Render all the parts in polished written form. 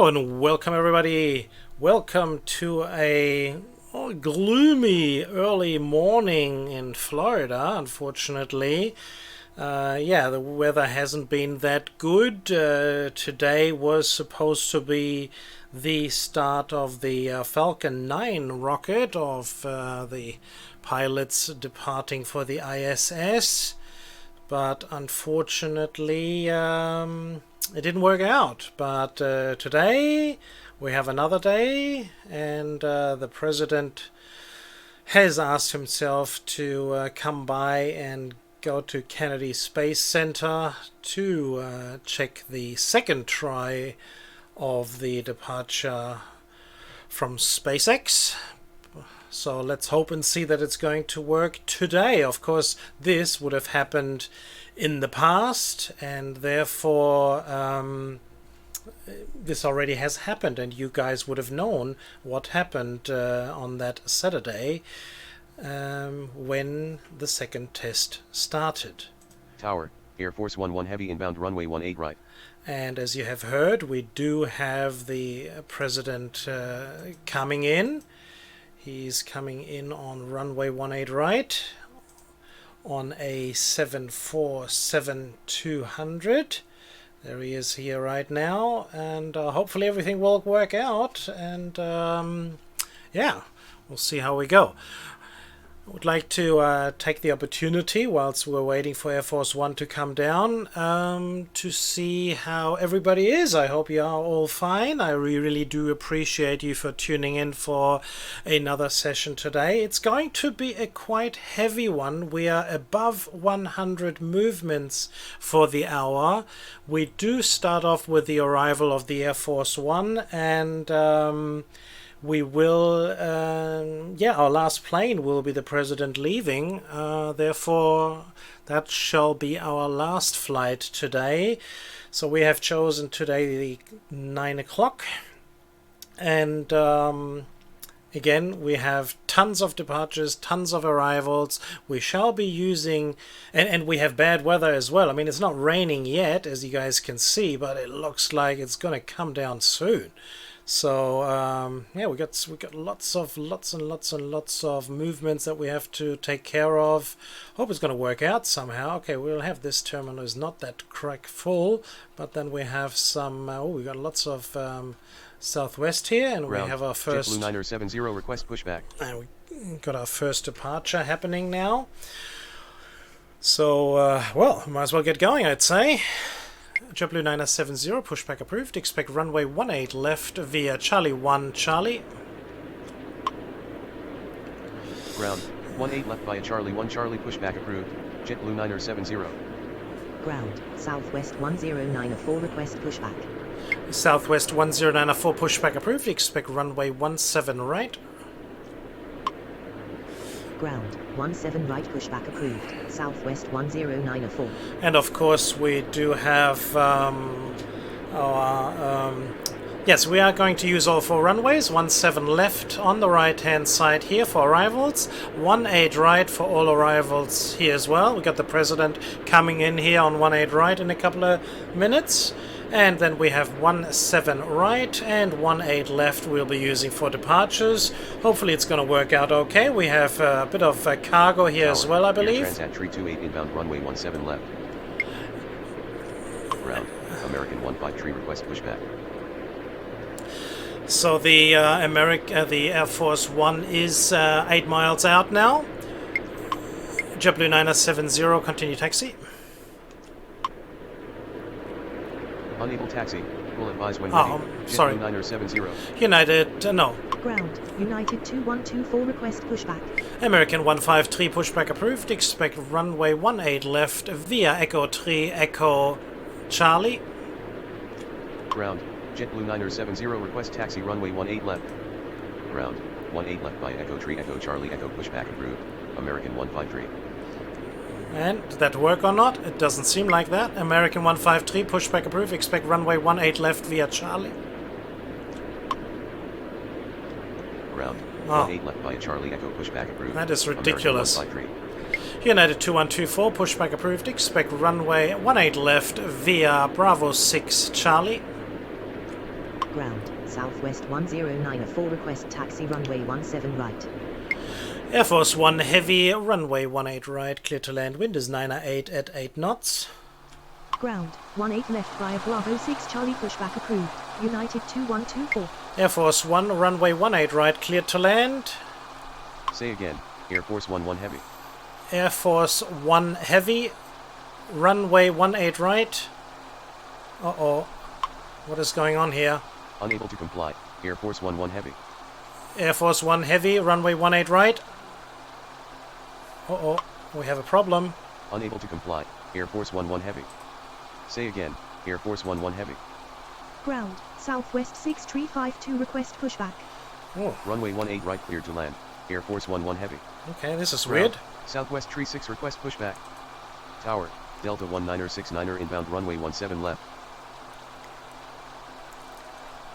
Hello and welcome everybody. Welcome to a gloomy early morning in Florida, unfortunately. The weather hasn't been that good. Today was supposed to be the start of the Falcon 9 rocket of the pilots departing for the ISS. But unfortunately, it didn't work out. But today we have another day, and the president has asked himself to come by and go to Kennedy Space Center to check the second try of the departure from SpaceX. So let's hope and see that it's going to work today. Of course, this would have happened in the past, and therefore this already has happened, and you guys would have known what happened on that Saturday when the second test started. Tower, Air Force 11 Heavy inbound runway 18 right. And as you have heard, we do have the president coming in. He's coming in on runway 18 right on a 747-200. There he is here right now, and hopefully everything will work out, and we'll see how we go. I would like to take the opportunity, whilst we're waiting for Air Force One to come down, to see how everybody is. I hope you are all fine. I really do appreciate you for tuning in for another session today. It's going to be a quite heavy one. We are above 100 movements for the hour. We do start off with the arrival of the Air Force One, and we will, our last plane will be the president leaving, therefore that shall be our last flight today. So we have chosen today the 9 o'clock, and again we have tons of departures, tons of arrivals. We shall be using, and we have bad weather as well. I mean, it's not raining yet, as you guys can see, but it looks like it's going to come down soon. So we got lots and lots of movements that we have to take care of. Hope it's going to work out somehow. Okay, we'll have this terminal is not that crack full, but then we have some. We got lots of southwest here, and Ground. We have our first. JetBlue 970 request pushback. And we got our first departure happening now. So might as well get going, I'd say. JetBlue 970, pushback approved. Expect runway 18 left via Charlie 1 Charlie. Ground, 18 left via Charlie 1 Charlie, pushback approved. JetBlue 970. Ground, Southwest 1094, request pushback. Southwest 1094, pushback approved. Expect runway 17 right. Ground, 17 right, pushback approved. Southwest 1094. And of course we do have yes, we are going to use all four runways. 17 left on the right hand side here for arrivals, 18 right for all arrivals here as well. We got the president coming in here on 18 right in a couple of minutes. And then we have 17 right and 18 left we'll be using for departures. Hopefully it's going to work out okay. We have a bit of cargo here as well, I believe. Transat 328 inbound runway 17 left. Ground, American 153, request pushback. So the the Air Force One is 8 miles out now. JetBlue 970, continue taxi. Unable taxi. Will advise when ready. Sorry. 970. United, no. Ground, United 2124, request pushback. American 153, pushback approved. Expect runway 18 left via Echo 3 Echo Charlie. Ground, JetBlue 970, request taxi runway 18 left. Ground, 18 left by Echo 3 Echo Charlie Echo, pushback approved. American 153. And did that work or not? It doesn't seem like that. American 153, pushback approved. Expect runway 18 left via Charlie. Ground, 18 left via Charlie Echo, pushback approved. That is ridiculous. American 153. United 2124, pushback approved. Expect runway 18 left via Bravo 6 Charlie. Ground, Southwest 1094 request taxi runway 17 right. Air Force 1 Heavy, runway 18 right, clear to land, wind is 908 at 8 knots. Ground, 18 left via Bravo 6 Charlie pushback approved, United 2124. Air Force 1, runway 18 right, clear to land. Say again, Air Force 11 Heavy. Air Force 1 Heavy, runway 18 right. Uh-oh. What is going on here? Unable to comply, Air Force 11 Heavy. Air Force 1 Heavy, runway 18 right. Uh-oh. We have a problem. Unable to comply, Air Force 11 Heavy. Say again, Air Force 11 Heavy. Ground, Southwest 6352 request pushback. Oh, Runway 18 right cleared to land, Air Force 11 Heavy. okay, this is Ground, weird. Southwest Tree 6 request pushback. Tower, Delta 1969er inbound runway 17 left.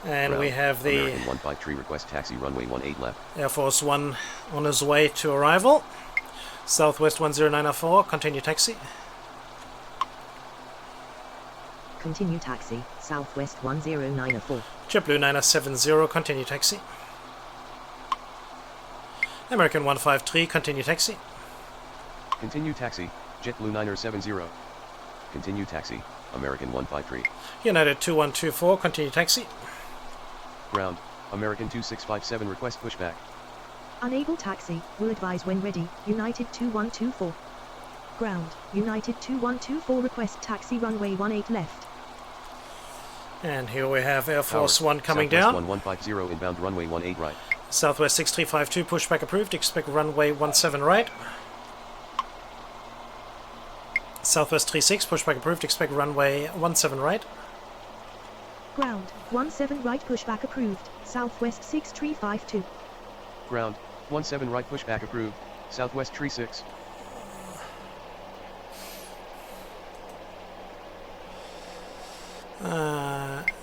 And Ground, we have the American 15 request taxi runway 18 left. Air Force 1 on his way to arrival. Southwest 10904, continue taxi. Continue taxi, Southwest 10904. JetBlue 970, continue taxi. American 153, continue taxi. Continue taxi, JetBlue 970. Continue taxi, American 153. United 2124, continue taxi. Ground, American 2657 request pushback. Unable taxi, will advise when ready, United 2124. Ground, United 2124 request taxi runway 18 left. And here we have Air Force Tower, 1 coming Southwest down. 1150 inbound runway 18 right. Southwest 6352, pushback approved, expect runway 17 right. Southwest 36, pushback approved, expect runway 17 right. Ground, 17 right pushback approved, Southwest 6352. Ground, 17 right pushback approved, Southwest Tree 6.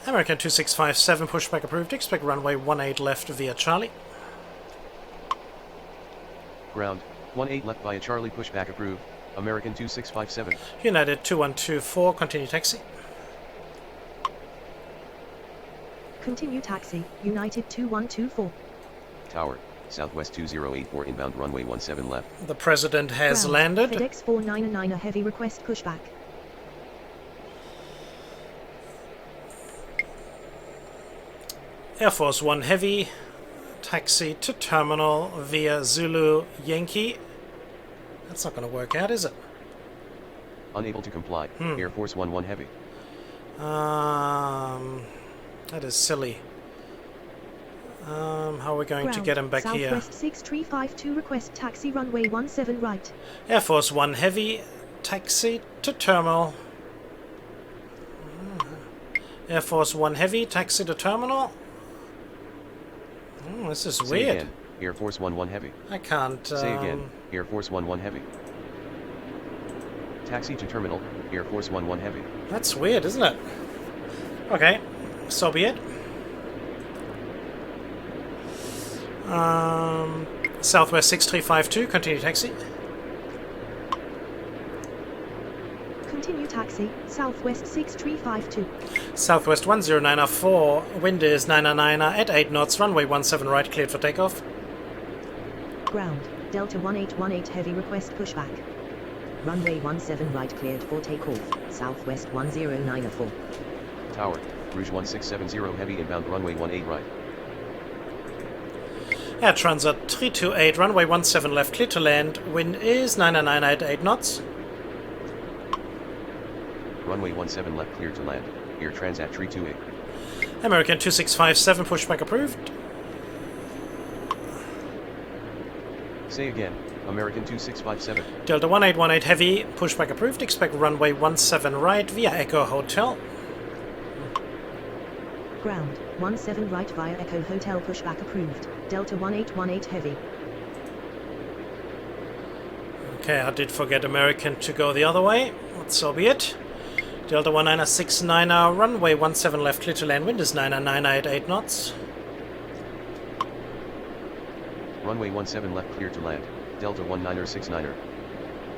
American 2657, pushback approved, expect runway 18 left via Charlie. Ground, 18 left via Charlie pushback approved, American 2657. United 2124, continue taxi. Continue taxi, United 2124. Tower, Southwest 2084 inbound runway 17 left. The President has Ground, landed. FedEx 499 heavy request pushback. Air Force 1 Heavy, taxi to terminal via Zulu Yankee. That's not going to work out, is it? Unable to comply, Air Force 11 Heavy. That is silly. How are we going to Ground, get him back Southwest here? 6352 request taxi runway 17 right. Air Force 1 Heavy, taxi to terminal. Air Force 1 Heavy, taxi to terminal. This is Say weird. again, Air Force 11 Heavy. I can't. Say again, Air Force 11 Heavy. Taxi to terminal, Air Force 11 Heavy. That's weird, isn't it? Okay, so be it. Southwest 6352, continue taxi. Continue taxi, Southwest 6352. Southwest 10904, wind is 909 at 8 knots, runway 17 right, cleared for takeoff. Ground, Delta 1818 heavy request pushback. Runway 17 right cleared for takeoff, Southwest 1094. Tower, Rouge 1670 heavy inbound runway 18 right. Air Transat 328, runway 17 left, clear to land, wind is 909 at 8 knots. Runway 17 left cleared to land, Air Transat 328. American 2657, pushback approved. Say again, American 2657. Delta 1818 heavy, pushback approved, expect runway 17 right via Echo Hotel. Ground, 17 right via Echo Hotel pushback approved, Delta 1818 heavy. Okay, I did forget American to go the other way, but so be it. Delta 1969, runway 17 left, clear to land, wind is 909 at 8 knots. Runway 17 left cleared to land, Delta 1969er.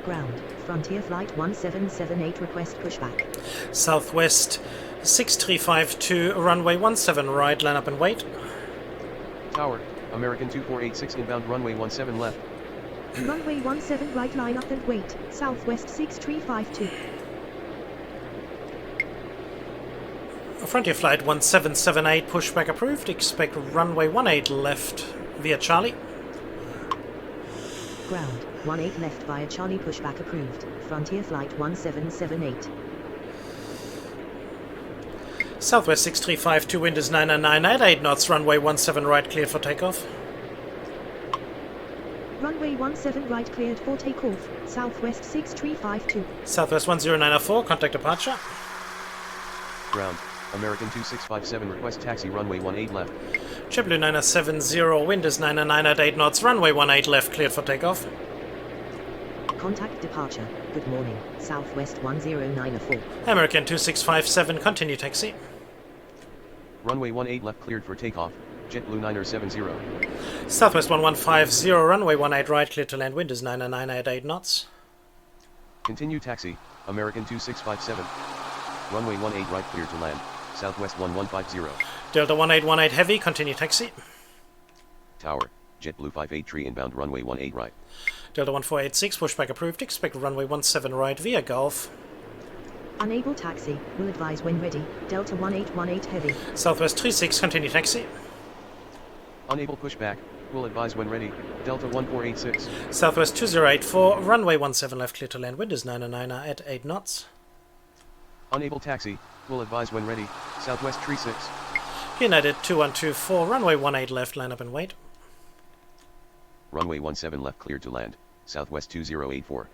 Ground, Frontier Flight 1778 request pushback. Southwest 6352, runway 17 right, line up and wait. Tower, American 2486 inbound runway 17 left. Runway 17 right, line up and wait. Southwest 6352. Frontier flight 1778, pushback approved. Expect runway 18 left via Charlie. Ground 18 left via Charlie, pushback approved. Frontier flight 1778. Southwest 6352, wind is 999 at 8 knots, runway 17 right, cleared for takeoff. Runway 17 right, cleared for takeoff. Southwest 6352. Southwest 1094, contact departure. Ground, American 2657 request taxi runway 18 left. JetBlue 970, wind is 999 at 8 knots, runway 18 left, cleared for takeoff. Contact departure. Good morning. Southwest 1094. American 2657, continue taxi. Runway 18 left cleared for takeoff. JetBlue 970. Southwest 1150, runway 18 right, cleared to land, wind is 999 at 8 knots. Continue taxi, American 2657. Runway 18 right cleared to land. Southwest 1150. Delta 1818 heavy, continue taxi. Tower, JetBlue 583 inbound runway 18 right. Delta 1486, pushback approved. Expect runway 17 right via Gulf. Unable taxi. Will advise when ready. Delta 1818 heavy. Southwest 36, continue taxi. Unable pushback. Will advise when ready. Delta 1486. Southwest 2084, runway 17 left, clear to land, wind is 999 at 8 knots. Unable taxi. Will advise when ready. Southwest 36. United 2124, runway 18 left, line up and wait. Runway 17 left cleared to land. Southwest 2084.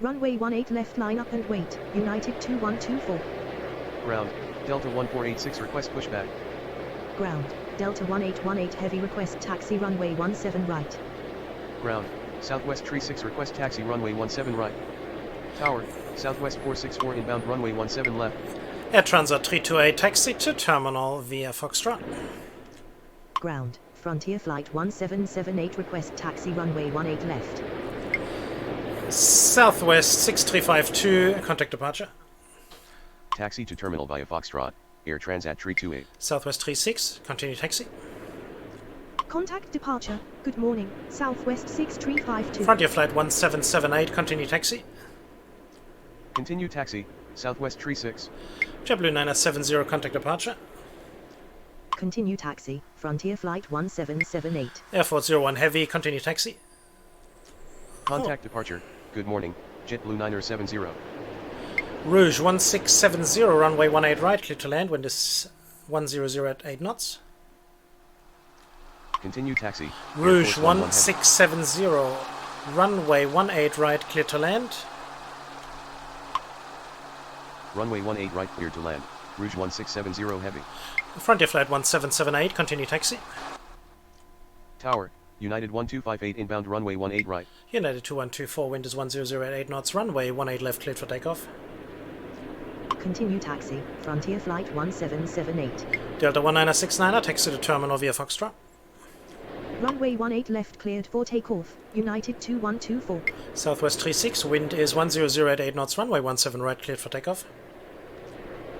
Runway 18 left, line up and wait. United 2124. Ground, Delta 1486 request pushback. Ground, Delta 1818 heavy request taxi runway 17 right. Ground, Southwest 36 request taxi runway 17 right. Tower, Southwest 464 inbound runway 17 left. Air Transat 328, taxi to terminal via Foxtrot. Ground, Frontier flight 1778 request taxi runway 18 left. Southwest 6352, contact departure. Taxi to terminal via Foxtrot, Air Transat 328. Southwest 36, continue taxi. Contact departure. Good morning. Southwest 6352. Frontier flight 1778, continue taxi. Continue taxi, Southwest 36. JetBlue 970, contact departure. Continue taxi. Frontier flight 1778. Airport 01 heavy, continue taxi. Contact departure. Good morning, JetBlue 970. Rouge 1670, runway 18 right, clear to land, wind is 100 at 8 knots. Continue taxi. Rouge Air Force 1670, runway 18 right, clear to land. Runway 18 right cleared to land. Rouge 1670 heavy. Frontier flight 1778, continue taxi. Tower, United 1258 inbound runway 18 right. United 2124, wind is 100 at 8 knots, runway 18 left, cleared for takeoff. Continue taxi. Frontier flight 1778. Delta 1969, taxi to terminal via Foxtrot. Runway 18 left, cleared for takeoff. United 2124. Southwest 36, wind is 100 at 8 knots, runway 17 right, cleared for takeoff.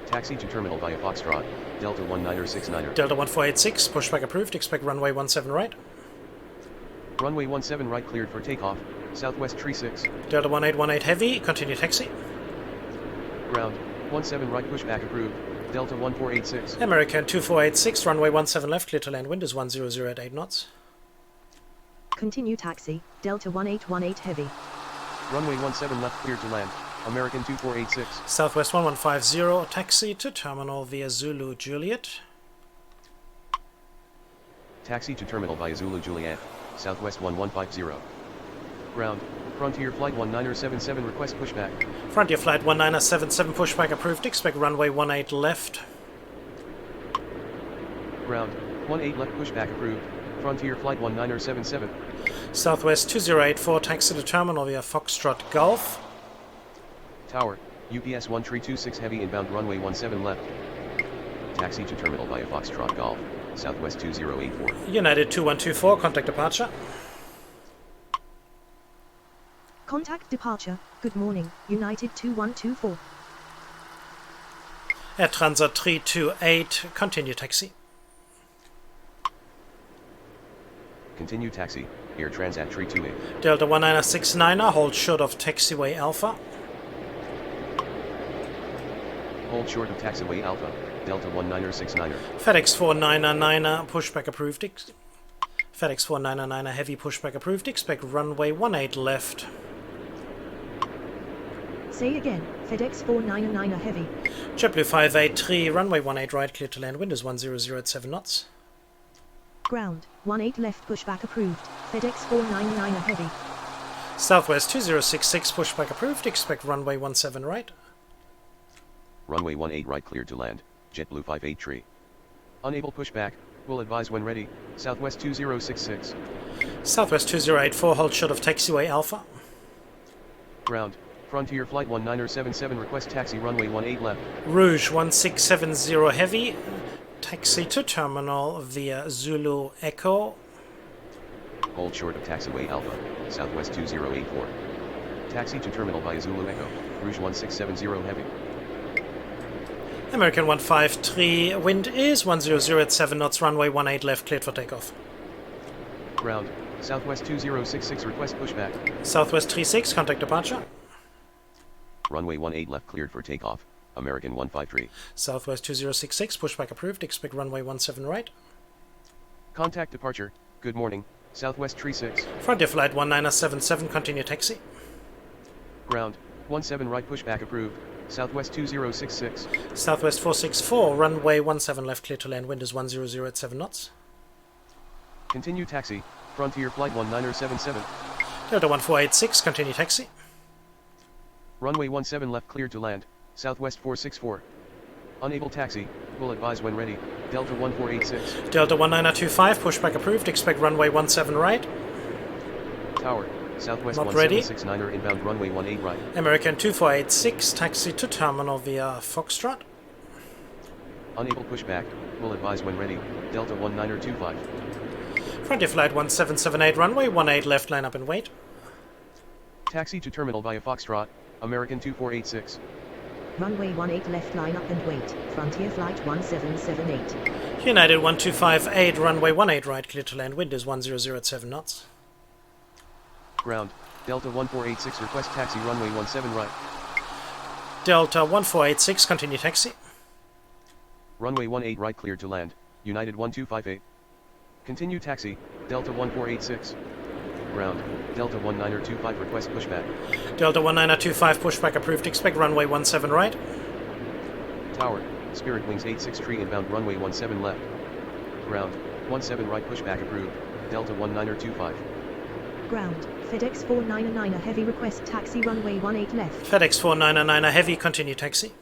Taxi to terminal via Foxtrot, Delta 1969. Delta 1486, pushback approved, expect runway 17 right. Runway 17 right cleared for takeoff, Southwest 36. Delta 1818 heavy, continue taxi. Ground, 17 right pushback approved, Delta 1486. American 2486, runway 17 left, clear to land, wind is 100 at 8 knots. Continue taxi. Delta 1818 heavy. Runway 17 left cleared to land, American 2486. Southwest 1150, taxi to terminal via Zulu Juliet. Taxi to terminal via Zulu Juliet, Southwest 1150. Ground, Frontier flight 1977 request pushback. Frontier flight 1977, pushback approved, expect runway 18 left. Ground, 18 left pushback approved, Frontier flight 1977. Southwest 2084, taxi to terminal via Foxtrot Gulf. Tower, UPS 1326 heavy inbound runway 17 left. Taxi to terminal via Foxtrot Golf, Southwest 2084. United 2124, contact departure. Contact departure. Good morning. United 2124. Air Transat 328, continue taxi. Continue taxi, Air Transat 328. Delta 1969er, hold short of taxiway Alpha. Hold short of taxiway Alpha, Delta 1969er. FedEx 499er, pushback approved. FedEx 499er, heavy pushback approved. Expect runway 18 left. Say again, FedEx 499er heavy. JetBlue 583, runway 18 right, clear to land, wind is 100 at 7 knots. Ground, 18 left pushback approved, FedEx 499er heavy. Southwest 2066, pushback approved. Expect runway 17 right. Runway 18 right cleared to land, JetBlue 583. Unable pushback, will advise when ready, Southwest 2066. Southwest 2084, hold short of taxiway Alpha. Ground, Frontier Flight 1977 request taxi runway 18 left. Rouge 1670 heavy, taxi to terminal via Zulu Echo. Hold short of taxiway Alpha, Southwest 2084. Taxi to terminal via Zulu Echo, Rouge 1670 heavy. American 153, wind is 100 at 7 knots, runway 18 left, cleared for takeoff. Ground, Southwest 2066 request pushback. Southwest 36, contact departure. Runway 18 left cleared for takeoff, American 153. Southwest 2066, pushback approved. Expect runway 17 right. Contact departure, good morning, Southwest 36. Frontier Flight 1977, continue taxi. Ground, 17 right pushback approved, Southwest 2066. Southwest 464, runway 17 left, clear to land, wind is 100 at 7 knots. Continue taxi, Frontier Flight 1977. Delta 1486, continue taxi. Runway 17 left cleared to land, Southwest 464. Unable taxi, will advise when ready, Delta 1486. Delta 1925, pushback approved. Expect runway 17 right. Tower, Southwest Not ready. 1769er inbound runway 18 right. American 2486, taxi to terminal via Foxtrot. Unable pushback, will advise when ready, Delta 1925. Frontier Flight 1778, runway 18 left, line up and wait. Taxi to terminal via Foxtrot, American 2486. Runway 18 left line up and wait, Frontier Flight 1778. United 1258, runway 18 right, clear to land, wind is 100 at 7 knots. Ground, Delta 1486 request taxi runway 17 right. Delta 1486, continue taxi. Runway 18 right cleared to land, United 1258. Continue taxi, Delta 1486. Ground, Delta 1925 request pushback. Delta 1925, pushback approved. Expect runway 17 right. Tower, Spirit Wings 863 inbound runway 17 left. Ground, 17 right pushback approved, Delta 1925. Ground, FedEx 499er heavy request taxi runway 18 left. FedEx 499er heavy, continue taxi.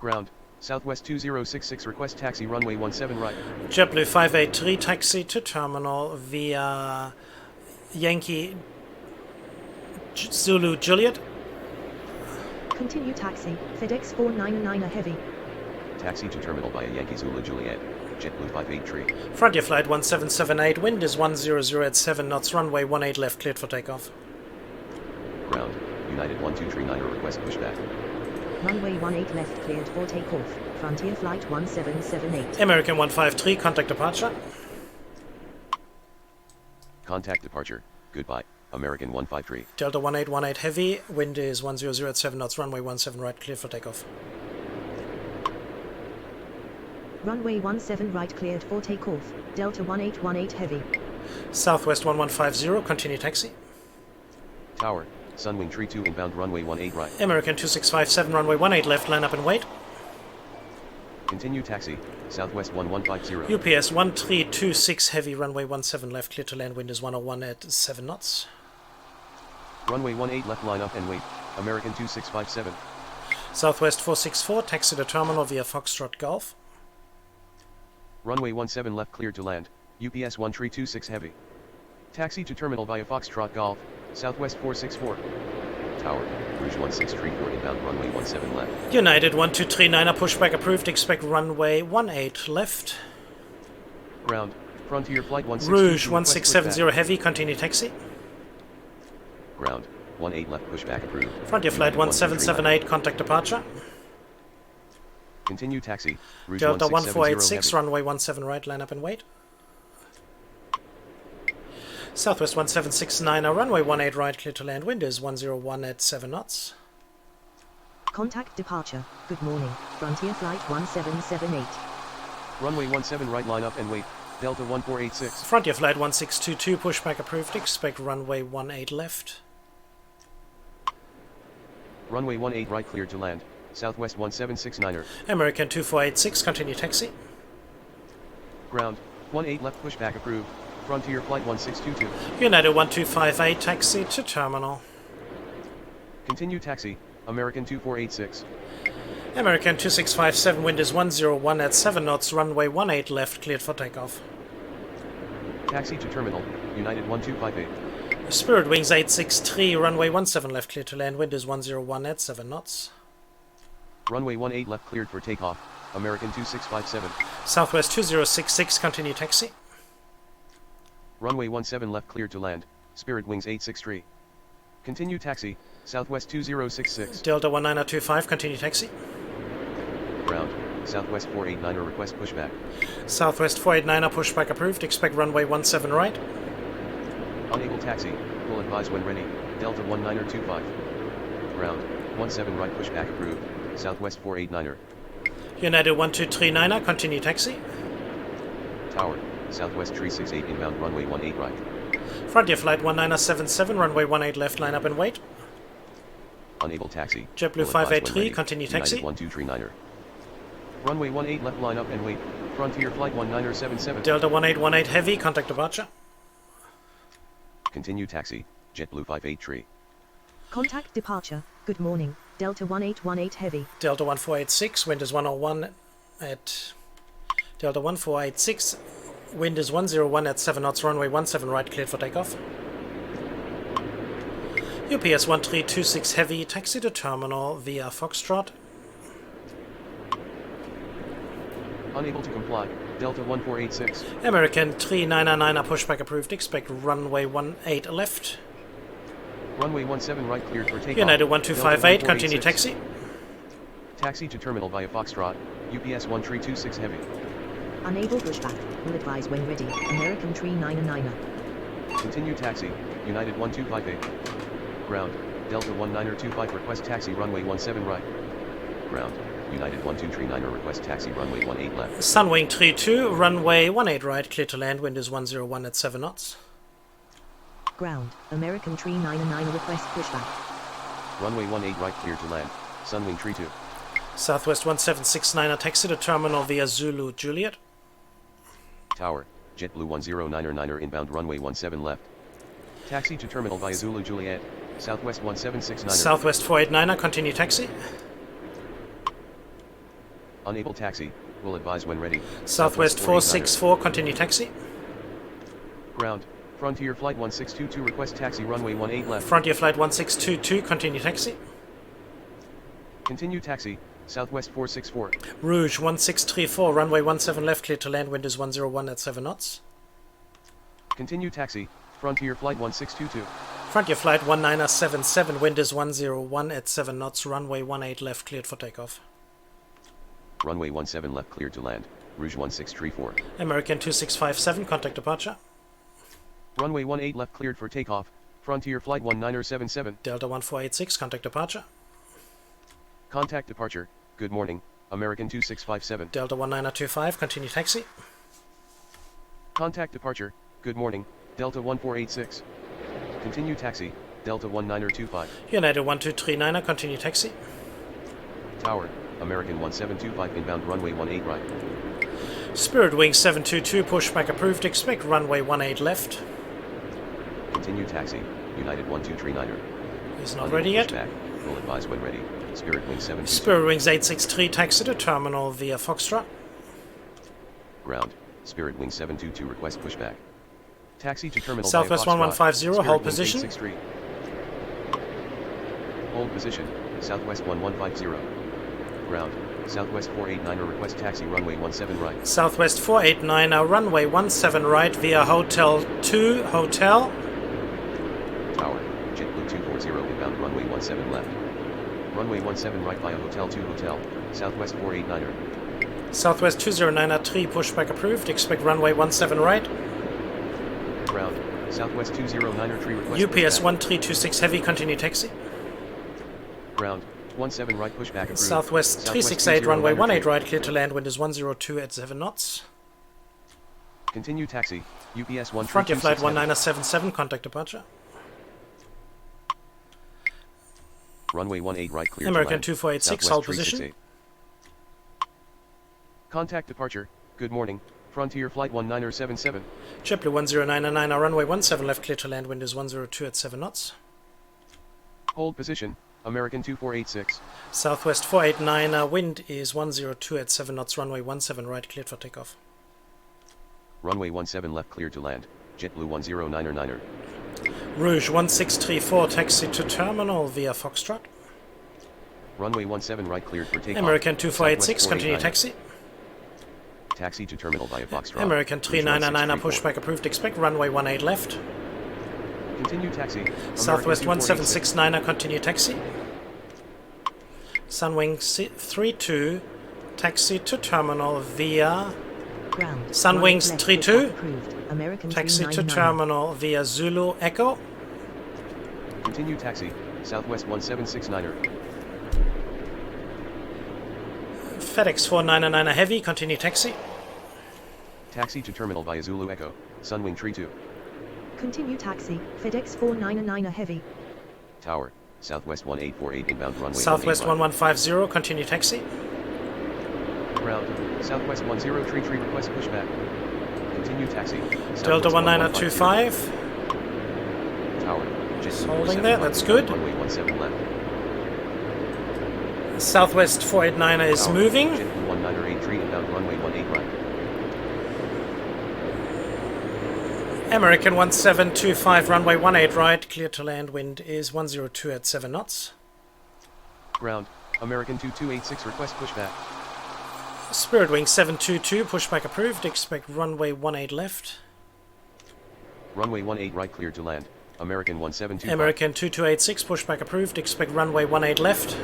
Ground, Southwest 2066 request taxi runway 17 right. JetBlue 583, taxi to terminal via Yankee Zulu Juliet. Continue taxi, FedEx 499er heavy. Taxi to terminal via Yankee Zulu Juliet, JetBlue 583. Frontier Flight 1778, wind is 100 at 7 knots, runway 18 left, cleared for takeoff. Ground, United 1239er request pushback. Runway 18 left cleared for takeoff, Frontier Flight 1778. American 153, contact departure. Contact departure, goodbye, American 153. Delta 1818 heavy, wind is 100 at 7 knots, runway 17 right, cleared for takeoff. Runway 17 right cleared for takeoff, Delta 1818 heavy. Southwest 1150, continue taxi. Tower, Sunwing Tree 2 inbound runway 18 right. American 2657, runway 18 left, line up and wait. Continue taxi, Southwest 1150. UPS 1326 heavy, runway 17 left, clear to land, wind is 101 at 7 knots. Runway 18 left line up and wait, American 2657. Southwest 464, taxi to terminal via Foxtrot Golf. Runway 17 left cleared to land, UPS 1326 heavy. Taxi to terminal via Foxtrot Golf, Southwest 464. Tower, Rouge 1634 inbound runway 17 left. United 1239er, pushback approved. Expect runway 18 left. Ground, Frontier Flight 16. Rouge 1670 heavy, continue taxi. Ground, 18 left pushback approved. Frontier Flight 1778, contact departure. Continue taxi. Rouge Delta 1670 1486, heavy. runway 17 right, line up and wait. Southwest 1769, runway 18 right, clear to land, wind is 101 at 7 knots. Contact departure. Good morning. Frontier Flight 1778. Runway 17 right, line up and wait. Delta 1486. Frontier Flight 1622, pushback approved, expect runway 18 left. Runway 18 right, cleared to land. Southwest 1769er. American 2486, continue taxi. Ground. 18 left, pushback approved. Frontier Flight 1622. United 1258, taxi to terminal. Continue taxi. American 2486. American 2657, wind is 101 at 7 knots, runway 18 left, cleared for takeoff. Taxi to terminal. United 1258. Spirit Wings 863, runway 17 left, clear to land, wind is 101 at 7 knots. Runway 18 left, cleared for takeoff. American 2657. Southwest 2066, continue taxi. Runway 17 left, cleared to land. Spirit Wings 863. Continue taxi. Southwest 2066. Delta 1925, continue taxi. Ground. Southwest 489er, request pushback. Southwest 489er, pushback approved, expect runway 17 right. Unable taxi. Will advise when ready. Delta 1925. Ground. 17 right, pushback approved. Southwest 489er. United 1239er, continue taxi. Tower. Southwest 368 inbound, runway 18 right. Frontier Flight 1977, runway 18 left, line up and wait. Unable taxi. JetBlue Will advise when 583, ready. continue taxi. United 1239er. Runway 18 left, line up and wait. Frontier Flight 1977. Delta 1818 heavy, contact departure. Continue taxi. JetBlue 583. Contact departure. Good morning. Delta 1818 Heavy. Delta 1486, wind is 101 at... Delta 1486, wind is 101 at 7 knots, runway 17 right, cleared for takeoff. UPS 1326 heavy, taxi to terminal via Foxtrot. Unable to comply. Delta 1486. American 3999 pushback approved, expect runway 18 left. Runway 17 right, cleared for takeoff. United 1258, Delta continue 1486. taxi. Taxi to terminal via Foxtrot. UPS 1326 heavy. Unable pushback. Will advise when ready. American 399er. Continue taxi. United 1258. Ground. Delta 1925, request taxi runway 17 right. Ground. United 1239er, request taxi runway 18 left. Sunwing 32, runway 18 right, clear to land, wind is 101 at 7 knots. Ground. American 399er, request pushback. Runway 18 right, clear to land. Sunwing 32. Southwest 1769 taxi to terminal via Zulu Juliet. Tower. JetBlue 109er inbound, runway 17 left. Taxi to terminal via Zulu Juliet. Southwest 1769er. Southwest 489er, continue taxi. Unable taxi. Will advise when ready. Southwest 464, continue taxi. Ground. Frontier Flight 1622, request taxi runway 18 left. Frontier Flight 1622, continue taxi. Continue taxi. Southwest 464. Rouge 1634, runway 17 left, clear to land, wind is 101 at 7 knots. Continue taxi. Frontier Flight 1622. Frontier Flight 1977, wind is 101 at 7 knots, runway 18 left, cleared for takeoff. Runway 17 left, cleared to land. Rouge 1634. American 2657, contact departure. Runway 18 left, cleared for takeoff. Frontier Flight 1977. Delta 1486, contact departure. Contact departure. Good morning. American 2657. Delta 1925, continue taxi. Contact departure. Good morning. Delta 1486. Continue taxi. Delta 1925. United 1239er, continue taxi. Tower. American 1725 inbound, runway 18 right. Spirit Wings 722, pushback approved, expect runway 18 left. Continue taxi. United 1239er. He's not ready yet. Pushback. Will advise when ready. Spirit Wings 722. Spirit Wings 863, taxi to terminal via Foxtrot. Ground. Spirit Wings 722, request pushback. Taxi to terminal Southwest via Foxtrot. 1150, Spirit hold Wings position. 863. Hold position. Southwest 1150. Ground. Southwest 489er, request taxi runway 17 right. Southwest 489er, runway 17 right via Hotel 2, Hotel. Tower. JetBlue 240 inbound, runway 17 left. Runway 17 right via Hotel 2 Hotel. Southwest 489er. Southwest 209er, 3, pushback approved. Expect runway 17 right. Ground, Southwest 209er, tree request UPS pushback. 1326 heavy, continue taxi. Ground, 17 right pushback approved. Southwest 368, runway 18 tree. right, clear to land, wind is 102 at 7 knots. Continue taxi, UPS 1326 Frontier flight heavy. 1977, contact departure. Runway 18 right, clear American to land. 2486, Southwest hold 368. position. Contact departure, good morning, Frontier flight 1977. JetBlue 1099, runway 17 left, clear to land, wind is 102 at 7 knots. Hold position, American 2486. Southwest 489, wind is 102 at 7 knots, runway 17 right, cleared for takeoff. Runway 17 left, clear to land, JetBlue 1099er. Rouge 1634, taxi to terminal via Foxtrot. Runway 17 right, cleared for takeoff. American 2486, Southwest continue 489er. taxi. Taxi to terminal via Foxtrot. American Rouge 399, 1634. pushback approved, expect runway 18 left. Continue taxi. Southwest American 1769, continue taxi. Sunwing 32, taxi to terminal via Ground. Sunwings Left, 32. pushback approved. American taxi to 399. terminal via Zulu Echo. Continue taxi. Southwest 1769er. FedEx 499 heavy, continue taxi. Taxi to terminal via Zulu Echo. Sunwing Tree 2. Continue taxi. FedEx 499 heavy. Tower. Southwest 1848 inbound runway. Southwest 18 right. 1150, continue taxi. Ground. Southwest 10 tree request pushback. Continue taxi. Delta Southwest 1925. Tower. Just holding there, that's good. Runway 17 left. Southwest 489 is Tower. moving. JetBlue 1983 inbound runway 18 right. American 1725, runway 18 right, clear to land, wind is 102 at 7 knots. Ground. American 2286 request pushback. Spirit Wing 722, pushback approved, expect runway 18 left. Runway 18 right, clear to land. American 1725. American 2286, pushback approved, expect runway 18 left.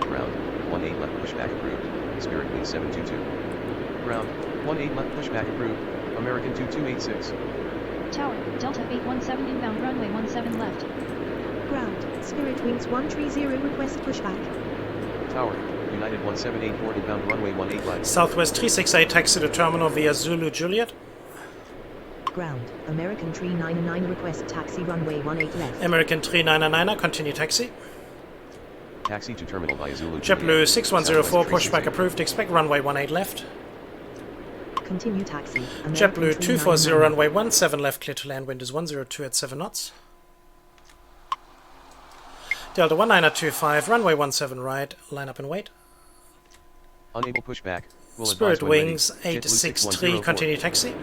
Ground. 18 left pushback approved. Spirit Wing 722. Ground. 18 left pushback approved. American 2286. Tower, Delta 817 inbound runway 17 left. Ground. Spirit Wings 130 request pushback. Tower. United 1784 inbound runway 18 right. Southwest 368, taxi to terminal via Zulu Juliet. Ground. American 399 request taxi runway 18 left. American 399, continue taxi. Taxi to terminal via Zulu. JetBlue 6104, Southwest pushback 368. approved, expect runway 18 left. Continue taxi. American JetBlue 240, 399. runway 17 left, clear to land, wind is 102 at 7 knots. Delta 1925, runway 17 right, line up and wait. Unable pushback. Will Spirit advise when ready. Wings JetBlue 863, 6104. continue taxi.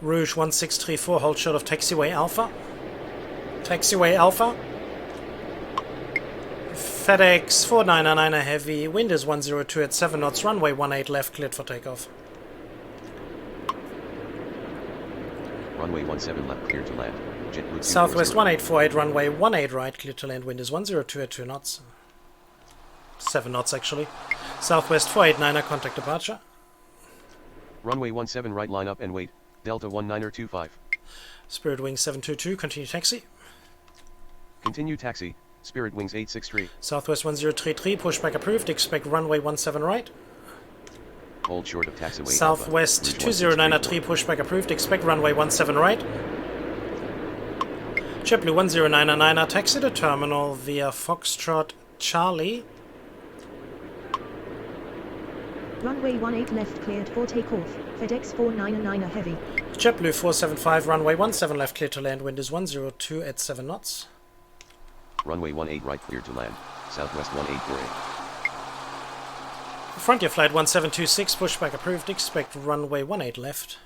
Rouge 1634, hold short of taxiway Alpha. Taxiway Alpha. FedEx 499 heavy, wind is 102 at 7 knots, runway 18 left, cleared for takeoff. Runway 17 left, clear to land. JetBlue 240. Southwest 1848, runway 18 right, clear to land, wind is 102 at 2 knots. 7 knots actually. Southwest 489, contact departure. Runway 17 right, line up and wait. Delta 1925. Spirit Wings 722, continue taxi. Continue taxi. Spirit Wings 863. Southwest 1033, pushback approved, expect runway 17 right. Hold short of taxiway. Southwest Alpha. Rouge 2093, 1634. pushback approved, expect runway 17 right. JetBlue 1099, taxi to terminal via Foxtrot Charlie. Runway 18 left cleared for takeoff. FedEx 499 heavy. JetBlue 475, runway 17 left, clear to land, wind is 102 at 7 knots. Runway 18 right, clear to land. Southwest 1848. Frontier flight 1726, pushback approved, expect runway 18 left.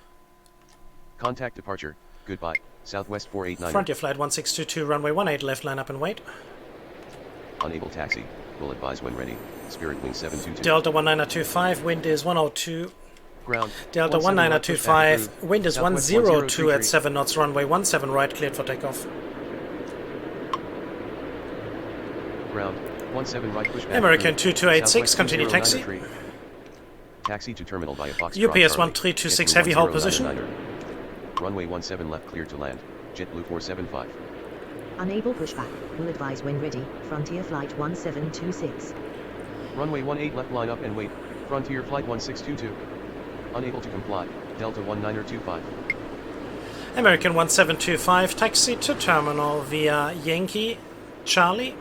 Contact departure. Goodbye. Southwest 489. Frontier flight 1622, runway 18 left, line up and wait. Unable taxi. Will advise when ready. Spirit Wing 722. Delta 1925, wind is 102. Ground. Delta 17 right, pushback 1925, approved. wind is Southwest 102 at 1033. 7 knots, runway 17 right, cleared for takeoff. Ground. 17 right pushback. American cleared. 2286, Southwest continue 209 taxi. tree. Taxi to terminal via Foxtrot UPS Charlie. 1326 JetBlue heavy hold 1099er. position. Runway 17 left cleared to land. JetBlue 475. Unable pushback. Will advise when ready. Frontier Flight 1726. Runway 18 left line up and wait. Frontier Flight 1622. Unable to comply. Delta 1925. American 1725, taxi to terminal via Yankee Charlie.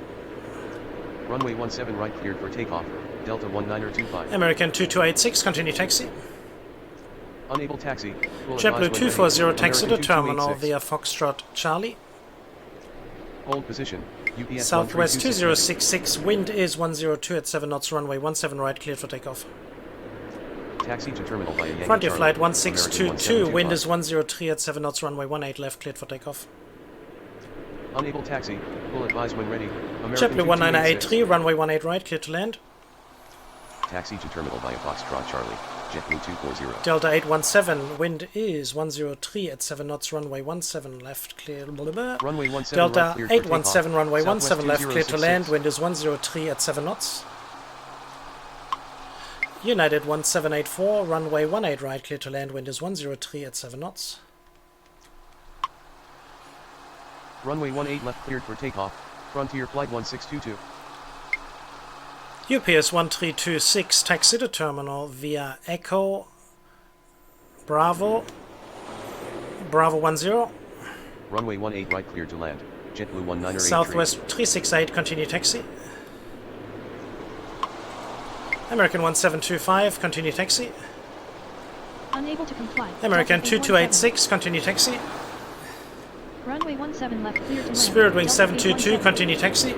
Runway 17 right cleared for takeoff. Delta 1925. American 2286, continue taxi. Unable taxi. Will JetBlue advise when 240, ready. taxi to American terminal 2286. via Foxtrot Charlie. Hold position. UPS Southwest 1326 2066, wind is 102 at 7 knots, runway 17 right, cleared for takeoff. Taxi to terminal via Yankee Frontier Charlie. flight 1622, American wind is 1725. 103 at 7 knots, runway 18 left, cleared for takeoff. Unable taxi. Will advise when ready. American JetBlue 2286. 1983, runway 18 right, cleared to land. Taxi to terminal via Foxtrot Charlie. JetBlue 240. Delta 817, wind is 103 at 7 knots, runway 17 left, clear. Blah, blah, blah. Runway 17 Delta right cleared for 817, takeoff. runway Southwest 17 left, clear to land, 2066. wind is 103 at 7 knots. United 1784, runway 18 right, clear to land, wind is 103 at 7 knots. Runway 18 left cleared for takeoff. Frontier Flight 1622. UPS 1326, taxi to terminal via Echo Bravo 10, Runway 18 right cleared to land. JetBlue 1983. Southwest 368, continue taxi. American 1725, continue taxi. Unable to comply. American Delta 2286, continue taxi. 817. Runway 17 left clear to land. Spirit Wing Delta 722, 817. continue taxi.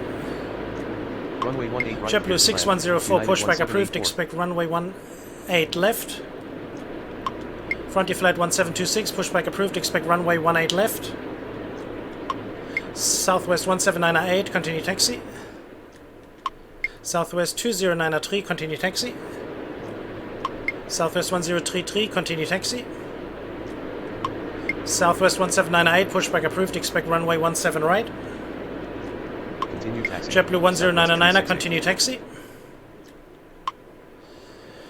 Runway 18 right JetBlue cleared to 6104, land. pushback United approved, 1784. expect runway 18 left. Frontier flight 1726, pushback approved, expect runway 18 left. Southwest 17908, continue taxi. Southwest 20903, continue taxi. Southwest 1033, continue taxi. Southwest 1798, pushback approved, expect runway 17 right. Continue taxi. JetBlue 1099, Southwest continue taxi.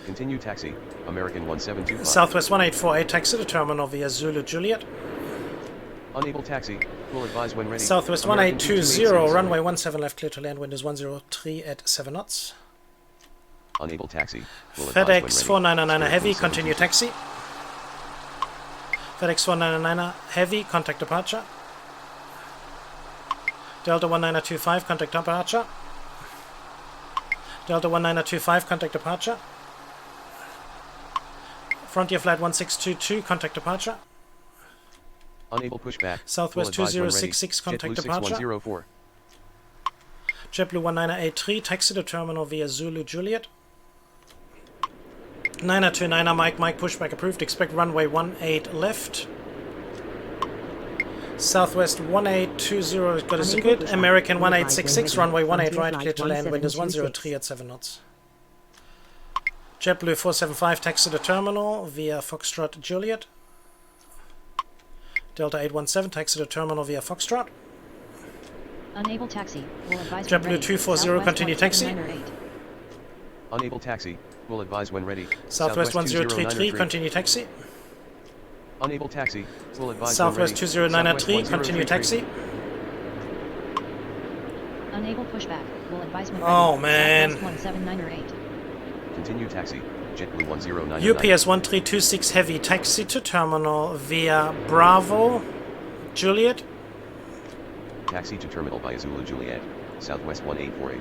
Continue taxi. American 1725. Southwest 1848, taxi to terminal via Zulu Juliet. Unable taxi. Will advise when ready. Southwest American 1820, 2286. runway 17 left, clear to land, wind is 103 at 7 knots. Unable taxi. Will advise when FedEx ready. 4999 heavy, Spirit continue 722. taxi. FedEx 4999 heavy, contact departure. Delta 1925, contact departure. Delta 1925, contact departure. Frontier flight 1622, contact departure. Unable pushback. Southwest Will advise when ready. 2066, contact JetBlue departure. 6104. JetBlue 1983, taxi to terminal via Zulu Juliet. 929 Mike, pushback approved, expect runway 18 left. Southwest 1820 got us Unable good. pushback. American Will advise 1866, when runway ready. 18 right, Frontier clear to land, wind is 1726. 103 at 7 knots. JetBlue 475, taxi to terminal via Foxtrot Juliet. Delta 817, taxi to terminal via Foxtrot. Unable taxi. Will advise JetBlue when ready. 240, Southwest continue taxi. 1798. Unable taxi. Will advise when ready. Southwest 1033, 2093. continue taxi. Unable taxi. Will advise Southwest when ready. 2093, continue 1033. taxi. Unable pushback. Will advise when Oh, ready. man. Southwest 1798. Continue taxi. JetBlue 1099. UPS 1326 heavy, taxi to terminal via Bravo Juliet. Taxi to terminal via Zulu Juliet. Southwest 1848.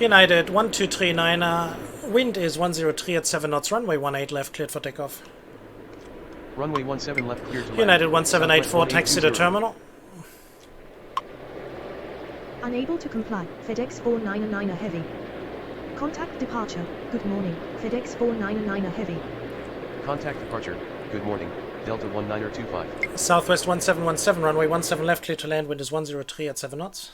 United 1239, wind is 103 at 7 knots, runway 18 left, cleared for takeoff. Runway 17 left clear to land. United 1784, Southwest taxi to 1820. terminal. Unable to comply. FedEx 499 heavy. Contact departure. Good morning. FedEx 499 heavy. Contact departure. Good morning. Delta 1925. Southwest 1717, runway 17 left, clear to land, wind is 103 at 7 knots.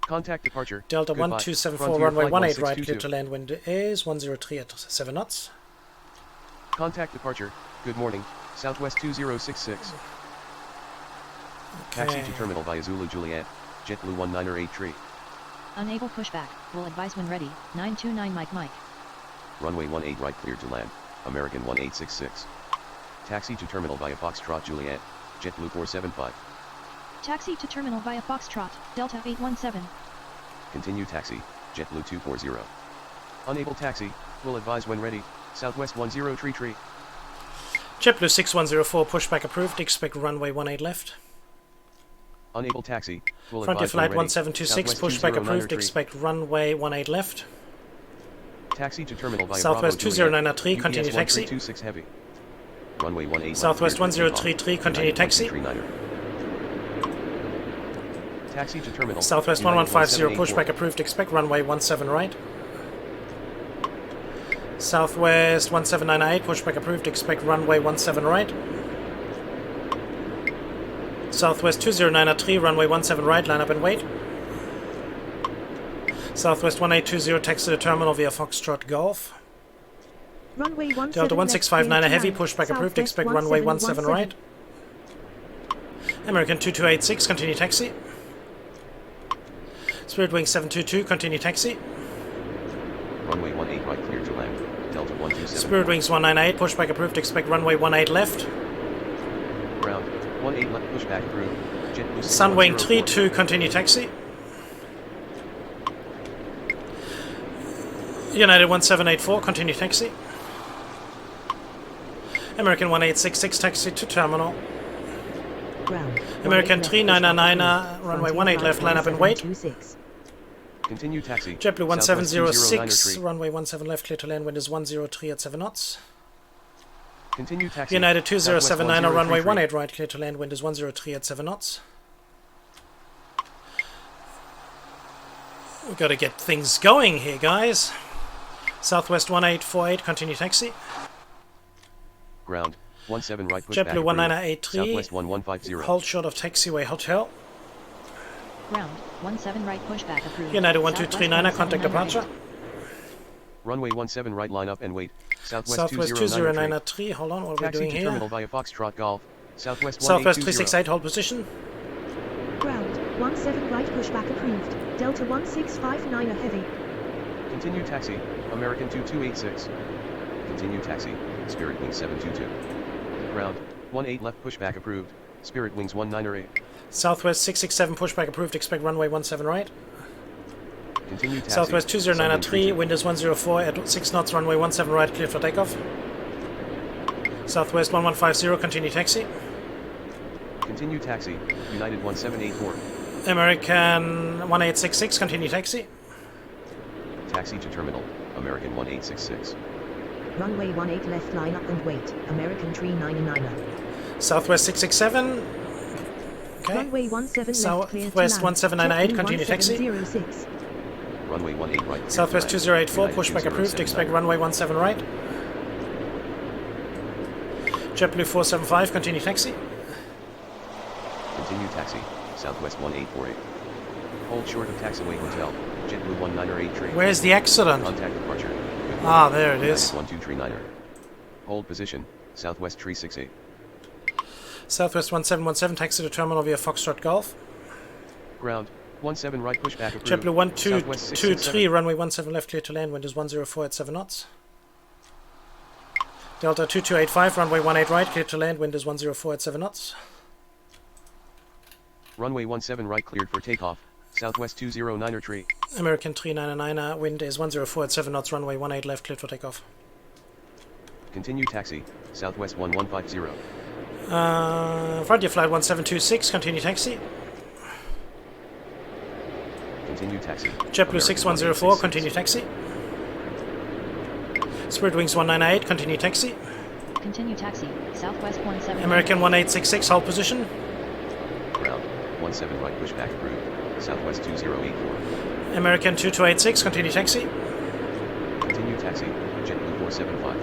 Contact departure. Delta Goodbye. 1274, Frontier runway Flight 18 right, clear 1622. to land, wind is 103 at 7 knots. Contact departure. Good morning. Southwest 2066. Taxi Okay. to terminal via Zulu Juliet. JetBlue 1983. Unable pushback. Will advise when ready. 929 Mike. Runway 18 right cleared to land. American 1866. Taxi to terminal via Foxtrot Juliet. JetBlue 475. Taxi to terminal via Foxtrot, Delta 817. Continue taxi, JetBlue 240. Unable taxi, will advise when ready. Southwest 1033. JetBlue 6104, pushback approved. Expect runway 18 left. Unable taxi, will Frontier advise flight when ready. 1726, Southwest pushback 209 approved. retreat. Expect runway 18 left. Taxi to terminal via Southwest Bravo 209 Juliet. continue UPS taxi. 1326 heavy. Runway 18 Southwest left cleared for 1033, takeoff. continue United taxi. 1239er. Taxi to terminal. Southwest United 1150, 1784. pushback approved. Expect runway 17 right. Southwest 1798, pushback approved. Expect runway 17 right. Southwest 2093, runway 17 right. Line up and wait. Southwest 1820, taxi to terminal via Foxtrot Golf. Runway 17 Delta left, 1659 clear to heavy, land. pushback approved. Southwest Expect runway 17 1717. right. American 2286, continue taxi. Spirit Wing 722, continue taxi. Runway 18 right cleared to land. Delta 127. Spirit Wings 198, pushback approved. Expect runway 18 left. Ground 18 left pushback approved. JetBlue Sunwing 6104. 32, continue taxi. United 1784, continue taxi. American 1866, taxi to terminal. Ground. American 18 left, 399, pushback runway approved. 18 left, line up and wait. 1726. Continue taxi. JetBlue Southwest 1706, 209 runway 17 left, clear to land, wind is 103 at 7 knots. Continue taxi. United Southwest 2079, runway 1033. 18 right, clear to land, wind is 103 at 7 knots. We've got to get things going here, guys. Southwest 1848, continue taxi. Ground 17 right pushback JetBlue approved. 1983, Southwest 1150. hold short of taxiway hotel. Ground, 17 right pushback approved. United Southwest 1239, contact 1798. departure. Runway 17 right line up and wait. Southwest, Southwest 209 2093, hold on, what are we Taxi doing to here? terminal via Foxtrot Golf. Southwest Southwest 1820. 368, hold position. Ground. 17 right pushback approved. Delta 1659 heavy. Continue taxi. American 2286. Continue taxi. Spirit Wings 722. Ground 18 left pushback approved. Spirit Wings 198. Southwest 667, pushback approved, expect runway 17 right. Continue taxi. Southwest 2093, Sunwing wind is 104 at 6 knots, runway 17 right, cleared for takeoff. Southwest 1150, continue taxi. 32. Continue taxi. United 1784. American 1866, continue taxi. Taxi to terminal. American 1866. Runway 18 left, line up and wait. American 399. Southwest 667. Okay. Runway 17 left, clear to Southwest land. 1798, JetBlue continue taxi. 1706. Runway 18 right. clear Southwest to land. 2084, United pushback approved, 2079. expect runway 17 right. JetBlue 475, continue taxi. Continue taxi. Southwest 1848. Hold short of taxiway hotel. JetBlue 198 Where's the accident? Contact departure. Ah, there it is. 1239er. Hold position. Southwest 368. Southwest 1717, taxi to terminal via Foxtrot Golf. Ground 17 right pushback approved. JetBlue Southwest 1223, 667. runway 17 left, clear to land, wind is 104 at 7 knots. Delta 2285, runway 18 right, clear to land, wind is 104 at 7 knots. Runway 17 right cleared for takeoff. Southwest 209er tree. American 399, wind is 104 at 7 knots, runway 18 left, cleared for takeoff. Continue taxi. Southwest 1150. Frontier flight 1726, continue taxi. Continue taxi. JetBlue 6104, continue taxi. Spirit Wings 198, continue taxi. Continue taxi, Southwest 17. American 1866, hold position. Ground 17 right pushback approved. Southwest 2084. American 2286, continue taxi. Continue taxi. JetBlue 475.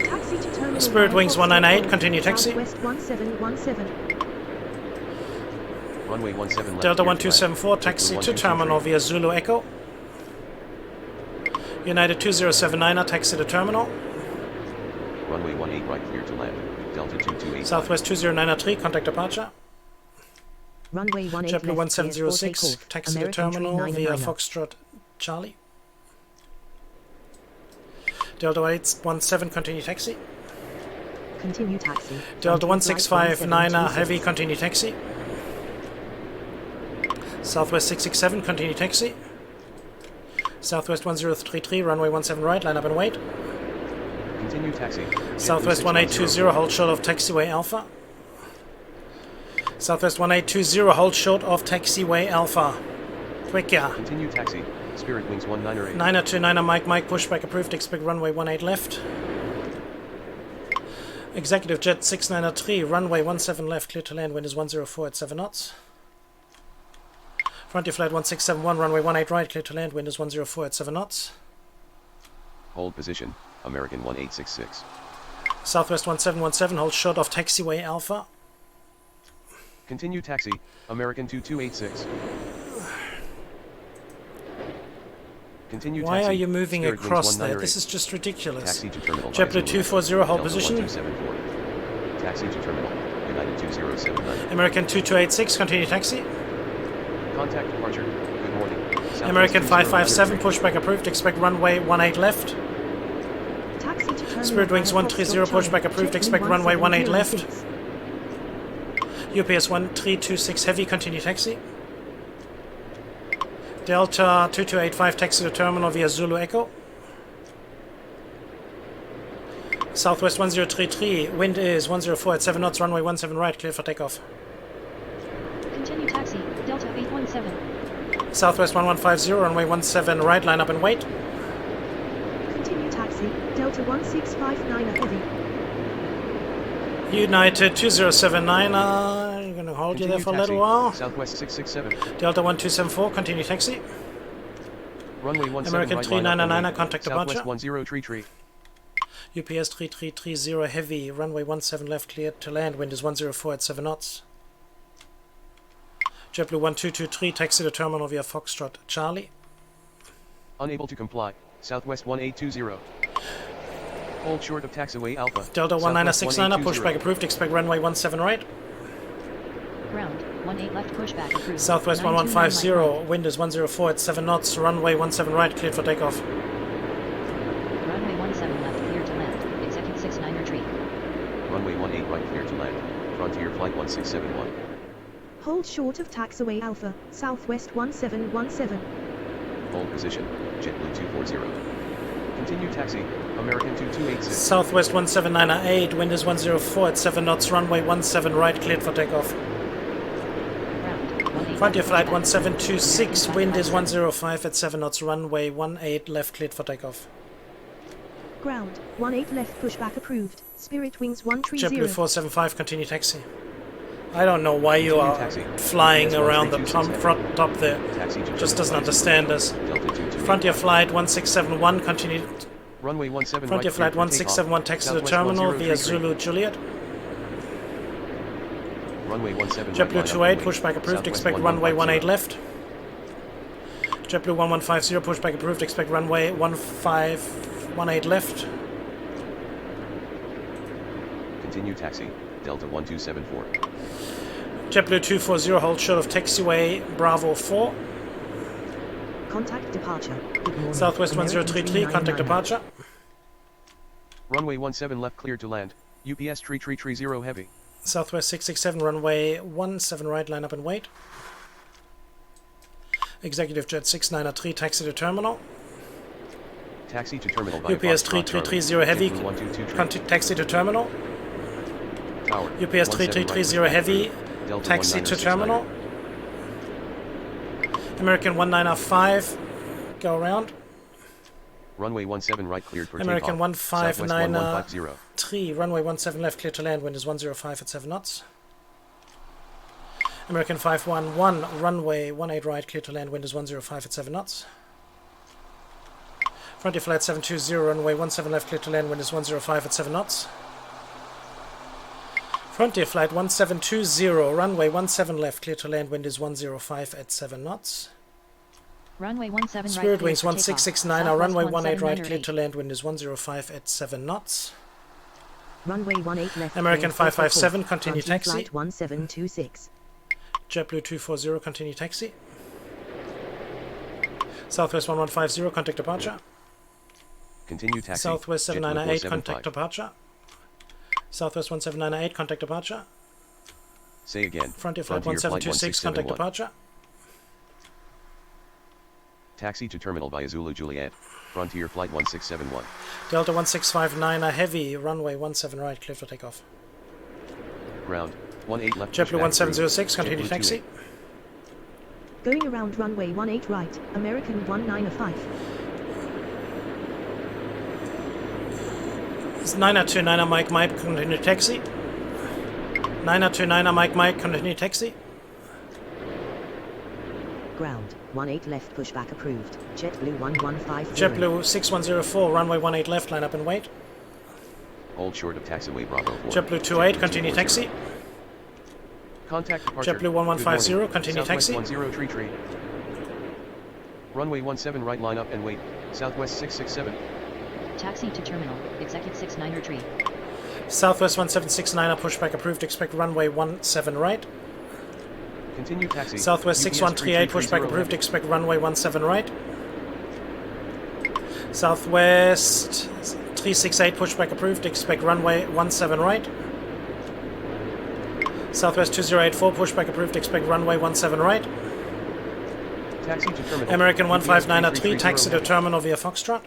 Taxi to terminal. Spirit via Wings Foxtrot 198, Golf. continue taxi. Southwest 1717. Runway 17 left. Delta cleared to land. 1274, taxi JetBlue to terminal 1223. via Zulu Echo. United 2079, taxi to terminal. Runway 18 right cleared to land. Delta 2285. Southwest 2093, contact departure. Runway 18 JetBlue left cleared for 1706, takeoff. taxi to American terminal via 399er. Foxtrot Charlie. Delta 817, continue taxi. Continue taxi. Delta Flight 1659er, heavy, 1726. continue taxi. Southwest 667, continue taxi. Southwest 1033, runway 17 right, line up and wait. Continue taxi. Southwest 1820, hold short of taxiway Alpha. Southwest 1820, hold short of taxiway Alpha. Quicker. Continue taxi. Spirit Wings 198. 9er, Mike, pushback approved, expect runway 18 left. Executive Jet 693, runway 17 left, clear to land, wind is 104 at 7 knots. Frontier Flight 1671, runway 18 right, clear to land, wind is 104 at 7 knots. Hold position. American 1866. Southwest 1717, hold short of taxiway Alpha. Continue taxi. American 2286. Continue Why taxi. are you moving Spirit Wings across there? 198. This is just ridiculous. Taxi to terminal. JetBlue 240, hold Delta position. 1274. Taxi to terminal. United 2079. American 2286, continue taxi. Contact departure. Good morning. Southwest American 557, 2003. pushback approved, expect runway 18 left. Taxi to terminal. Spirit Wings via 130, Foxtrot pushback approved, Charlie. expect runway 18 left. 1706. UPS 1326 heavy, continue taxi. Delta 2285 taxi to terminal via Zulu Echo. Southwest 1033, wind is 104 at 7 knots, runway 17 right, clear for takeoff. Continue taxi. Delta 817. Southwest 1150, runway 17 right, line up and wait. Continue taxi. Delta 1659 heavy. United 2079, I'm going to hold you there for a little while. Southwest 667. Delta 1274, continue taxi. Runway 17 American right, line up and 399er, wait. contact departure. Southwest 1033. UPS 3330 heavy, runway 17 left, cleared to land, wind is 104 at 7 knots. JetBlue 1223, taxi to terminal via Foxtrot Charlie. Unable to comply. Southwest 1820. Hold short of taxiway Alpha. Delta Southwest 1969er, 1820. pushback approved, expect runway 17 right. Ground. 18 left pushback approved. Southwest 929 1150, right. wind is 104 at 7 knots, runway 17 right, cleared for takeoff. Runway 17 left clear to land. Execute 69 retreat. Runway 18 right clear to land. Frontier Flight 1671. Hold short of taxiway Alpha. Southwest 1717. Hold position. JetBlue 240. Continue taxi. American 2286. Southwest 17908, wind is 104 at 7 knots, runway 17 right, cleared for takeoff. Ground. 18 Frontier left Flight pushback. 1726, American wind is 557. 105 at 7 knots, runway 18 left, cleared for takeoff. Ground. 18 left pushback approved. Spirit Wings JetBlue 130. 475, continue taxi. I don't know why you Continue are taxi. flying UPS around the 1326 front top there. Taxi to Just terminal doesn't right. understand us. Delta 228. Frontier Flight 1671, continue. Runway 17 Frontier right Flight clear for takeoff. 1671, taxi to Southwest terminal via 1033. Zulu Juliet. Runway 17 JetBlue right, 28, line up and pushback wait. approved, Southwest expect runway 18 1150. left. JetBlue 1150, pushback approved, expect runway 18 left. Continue taxi. Delta 1274. JetBlue 240, hold short of taxiway Bravo 4. Contact departure. Good morning. Southwest American 1033, contact 399er. departure. Runway 17 left clear to land. UPS 3330 heavy. Southwest 667, runway 17 right, line up and wait. Executive Jet 693, taxi to terminal. Taxi to terminal via UPS Foxtrot 3330 heavy, JetBlue 122 taxi to terminal. Tower. UPS 17 right 3330 heavy, Delta taxi to 1969er. terminal. American 1905, go around. Runway 17 right cleared for American takeoff. Southwest 1150. 159 runway 17 left, clear to land, wind is 105 at 7 knots. American 511, runway 18 right, clear to land, wind is 105 at 7 knots. Frontier Flight 720, runway 17 left, clear to land, wind is 105 at 7 knots. Frontier Flight 1720, runway 17 left, clear to land, wind is 105 at 7 knots. Runway 17 right. Spirit clear Wings for takeoff. 1669, our Southwest runway 18 right, clear 1798. to land, wind is 105 at 7 knots. Runway 18 left. American cleared for 557, takeoff. continue Frontier taxi. Flight 1726. JetBlue 240, continue taxi. Southwest 1150, contact departure. Continue taxi. Southwest JetBlue 7998, 475. contact departure. Southwest 1798, contact departure. Say again. Frontier Flight 1726, contact 1671. departure. Taxi to terminal via Zulu Juliet. Frontier Flight 1671. Delta 1659, heavy, runway 17 right, clear for takeoff. Ground. 18 left. JetBlue pushback 1706, approved. continue JetBlue taxi. 28. Going around runway 18 right, American 195. It's 929 Mike Mike, continue taxi. 929 Mike Mike, continue taxi. Ground, 18 left pushback approved. JetBlue 1150. JetBlue 6104, runway 18 left, line up and wait. Hold short of taxiway Bravo 4. JetBlue 28, continue 240. taxi. Contact departure. JetBlue 1150, Good morning. continue Southwest taxi. 10 tree. Runway 17 right, line up and wait. Southwest 667. Taxi to terminal. Execute 69er tree. Southwest 1769, pushback approved, expect runway 17 right. Continue taxi. Southwest UPS 6138, pushback approved, expect runway 17 right. Southwest 368, pushback approved, expect runway 17 right. Southwest 2084, pushback approved, expect runway 17 right. Taxi to terminal. American UPS 1593, taxi to 3330. terminal via Foxtrot.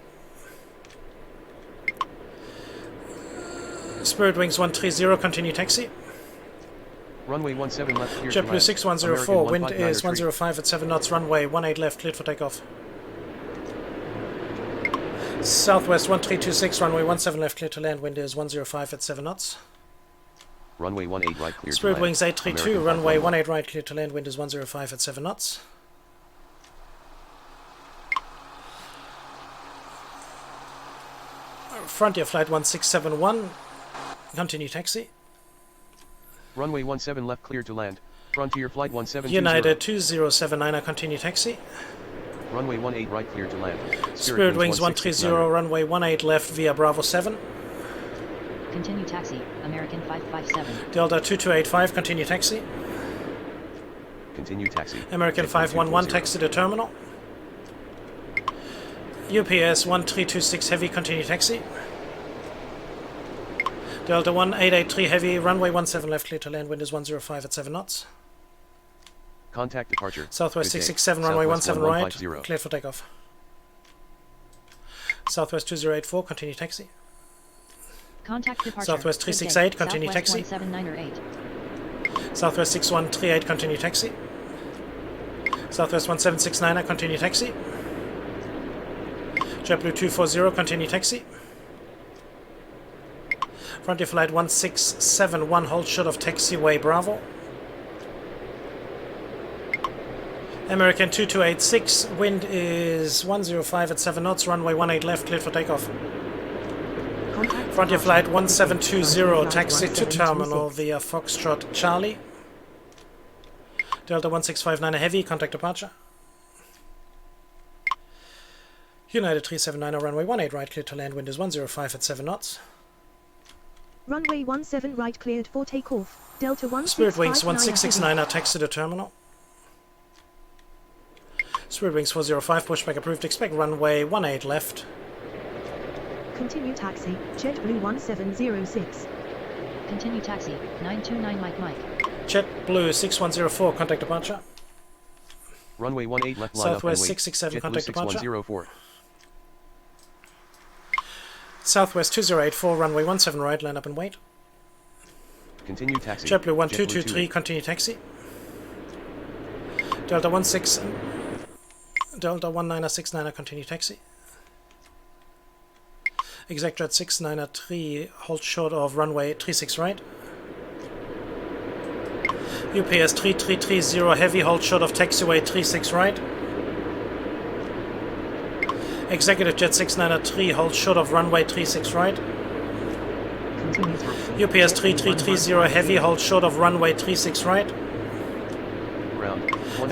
Spirit Wings 130, continue taxi. Runway 17 left, clear to JetBlue land. 6104, American wind 159er is tree. 105 at 7 knots, runway 18 left, cleared for takeoff. Southwest 1326, runway 17 left, clear to land, wind is 105 at 7 knots. Runway 18 right, clear to Spirit land. Wings 832, American runway 511. 18 right, clear to land, wind is 105 at 7 knots. Frontier Flight 1671, continue taxi. Runway 17 left, clear to land. Frontier Flight 1720. United 2079, continue taxi. Runway 18 right, clear to land. Spirit Wings 130, 1669er. runway 18 left via Bravo 7. Continue taxi. American 557. Delta 2285, continue taxi. Continue taxi. American JetBlue 511, 240. taxi to terminal. UPS 1326 heavy, continue taxi. Delta 1883 heavy, runway 17 left, clear to land, wind is 105 at 7 knots. Contact departure. Southwest Good day. 667, runway Southwest 17 right, 1150. cleared for takeoff. Southwest 2084, continue taxi. Contact departure. Southwest Good day. 368, continue Southwest taxi. 179er 8. Southwest 6138, continue taxi. Southwest 1769, continue taxi. JetBlue 240, continue taxi. Frontier Flight 1671, hold short of taxiway Bravo. American 2286, wind is 105 at 7 knots, runway 18 left, cleared for takeoff. Contact Frontier departure. Flight 1720, taxi to 1726. terminal via Foxtrot Charlie. Delta 1659 heavy, contact departure. United 379, runway 18 right, cleared to land, wind is 105 at 7 knots. Runway 17 right cleared for takeoff. Delta 1659. Spirit Wings 1669, taxi to terminal. Spirit Wings 405, pushback approved, expect runway 18 left. Continue taxi. JetBlue 1706. Continue taxi. 929 Mike Mike. JetBlue 6104, contact departure. Runway 18 left, line Southwest up and wait. 667, JetBlue contact departure. 6104. Southwest 2084, runway 17 right, line up and wait. Continue taxi. JetBlue 1223, 28. continue taxi. Delta 1969, continue taxi. Exact jet 693, hold short of runway 36 right. UPS 3330 heavy, hold short of taxiway 36 right. Executive jet 693, hold short of runway 36 right. Continue taxi. UPS 3330 heavy, hold short of runway 36 right. Ground.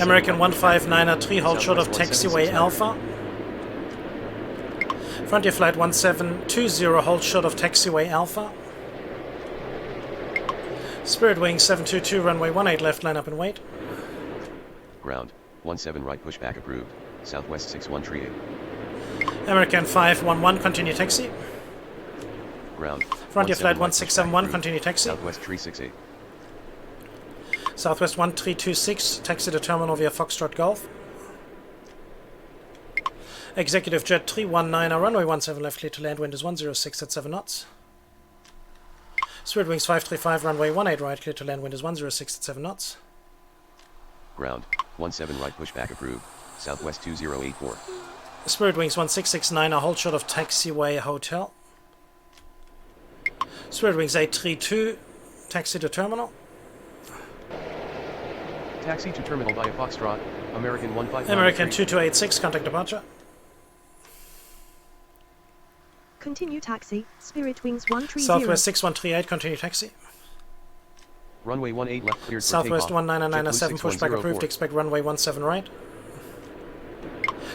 American 159 hold short of taxiway Alpha. Frontier Flight 1720, hold short of taxiway Alpha. Spirit Wings 722, runway 18 left, line up and wait. Ground, 17 right pushback approved, Southwest 6138. American 511, continue taxi. Ground, Frontier 17 flight right 1671, pushback continue approved, taxi. Southwest 368. Southwest 1326, taxi to terminal via Foxtrot Golf. Executive Jet 319, runway 17 left, clear to land, wind is 106 at 7 knots. Spirit Wings 535, runway 18 right, clear to land, wind is 106 at 7 knots. Ground, 17 right pushback approved, Southwest 2084. Spirit Wings 1669, a hold short of taxiway hotel. Spirit Wings 832, taxi to terminal. Taxi to terminal via Foxtrot, American 159. American 2286, contact departure. Continue taxi, Spirit Wings 130. Southwest 6138, continue taxi. Runway 18 left cleared Southwest for takeoff. 19997, pushback approved, expect runway 17 right.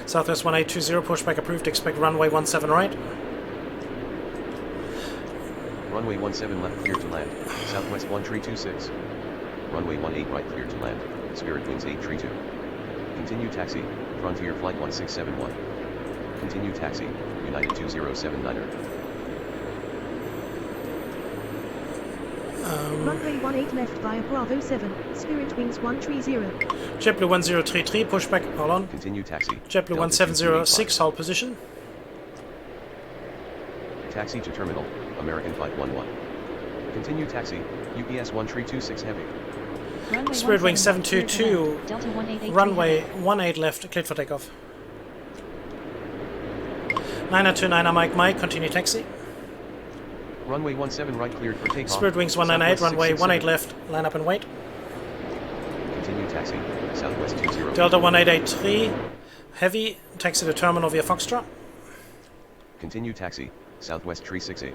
Southwest 1820, pushback approved, expect runway 17 right. Runway 17 left cleared to land, Southwest 1326. Runway 18 right cleared to land, Spirit Wings 832. Continue taxi, Frontier Flight 1671. Continue taxi, United 2079er. Runway 18 left via Bravo 7, Spirit Wings 130. JetBlue 1033, pushback, hold on. Continue taxi. JetBlue Delta 1706, 2285. hold position. Taxi to terminal, American 511. Continue taxi, UPS 1326 heavy. Runway Spirit Wings 17 left, clear to 722, land. Delta 1883 runway heavy. 18 left, cleared for takeoff. 929 Mike, continue taxi. Runway 17 right cleared for takeoff. Spirit Wings 198, Southwest runway 18 667. left, line up and wait. Continue taxi, Southwest 20. Delta 1883, heavy, taxi to terminal via Foxtrot. Continue taxi, Southwest 368.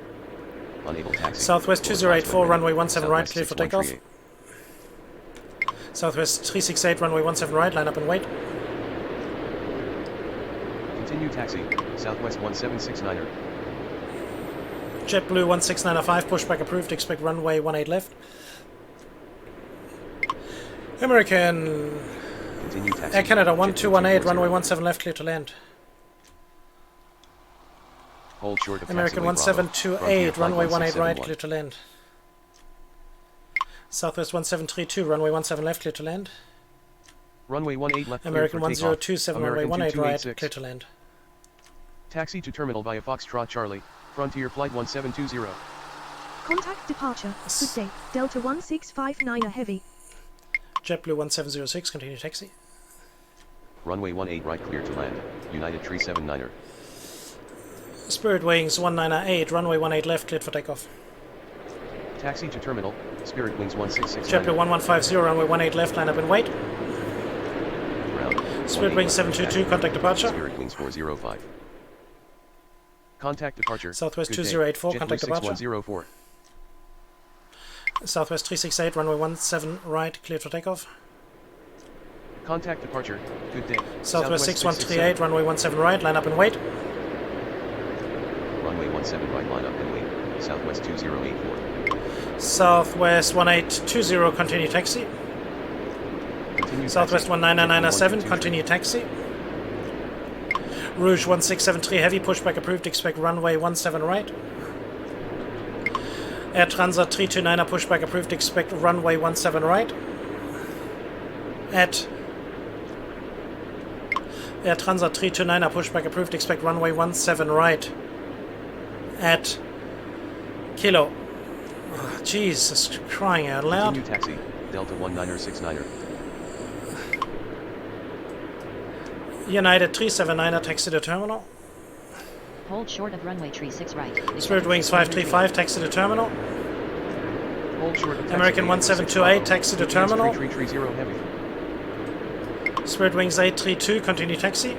Unable taxi. Southwest Lord 2084, Foxtrot runway ready. 17 right, Southwest clear for takeoff. 6138. Southwest 368, runway 17 right, line up and wait. Continue taxi, Southwest 1769er. JetBlue 1695, pushback approved, expect runway 18 left. American Continue taxi. Air Canada Jet 1218, 240. runway 17 left, clear to land. Hold short of American taxiway Bravo. 1728, Frontier runway Flight 18 right, 1671. clear to land. Southwest 1732, runway 17 left, clear to land. Runway 18 left cleared American for takeoff. 1027, runway American 18 right, 2286. clear to land. Taxi to terminal via Foxtrot Charlie, Frontier Flight 1720. Contact departure. Good day, Delta 1659 heavy. JetBlue 1706, continue taxi. Runway 18 right cleared to land, United 379er. Spirit Wings 1998, runway 18 left, cleared for takeoff. Taxi to terminal, Spirit Wings 1669. JetBlue 1150, runway 18 left, line up and wait. Ground. Spirit 18 Wings 722, contact departure. Spirit Wings 405. Contact departure. Southwest Good day. 2084, JetBlue contact departure. 6104. Southwest 368, runway 17 right, cleared for takeoff. Contact departure. Good day. Southwest 6138, runway 17 right, line up and wait. Runway 17 right, line up and wait. Southwest 2084. Southwest 1820, continue taxi. Continue Southwest taxi. 19997, JetBlue 1223. continue taxi. Rouge 1673, heavy, pushback approved, expect runway 17 right. Air Transat 329er, pushback approved, expect runway 17 right. At Air Transat 329er, pushback approved, expect runway 17 right. At Kilo. Oh, Jesus, crying out loud. Continue taxi. Delta 1969er. United 379er, taxi to terminal. Hold short of runway 36 right. Spirit Wings 535, taxi to terminal. Hold short of taxi. American 1728, taxi to terminal. 3330 heavy. Spirit Wings 832, continue taxi.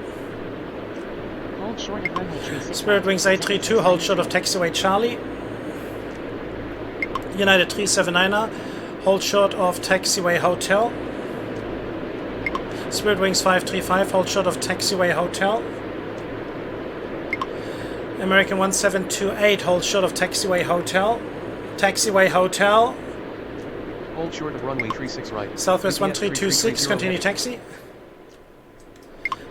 Hold short of runway 36 Spirit right. Wings 832, hold short of taxiway Charlie. United 379er, hold short of taxiway Hotel. Spirit Wings 535, hold short of taxiway Hotel. American 1728, hold short of taxiway Hotel. Taxiway Hotel. Hold short of runway 36 right. Southwest UPS 1326, 3330 continue heavy. taxi.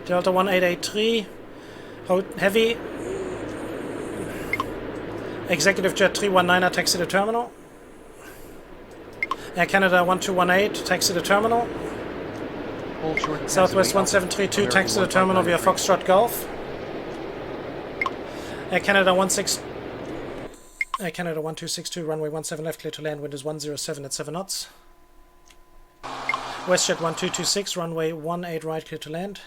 Delta 1883, heavy. Executive Jet 319er, taxi to terminal. Air Canada 1218, taxi to terminal. Hold short. Southwest 1732, taxi to the terminal via Foxtrot Golf. Air Canada 1262, runway 17 left, clear to land, wind is 107 at 7 knots. WestJet 1226, runway 18 right, clear to land.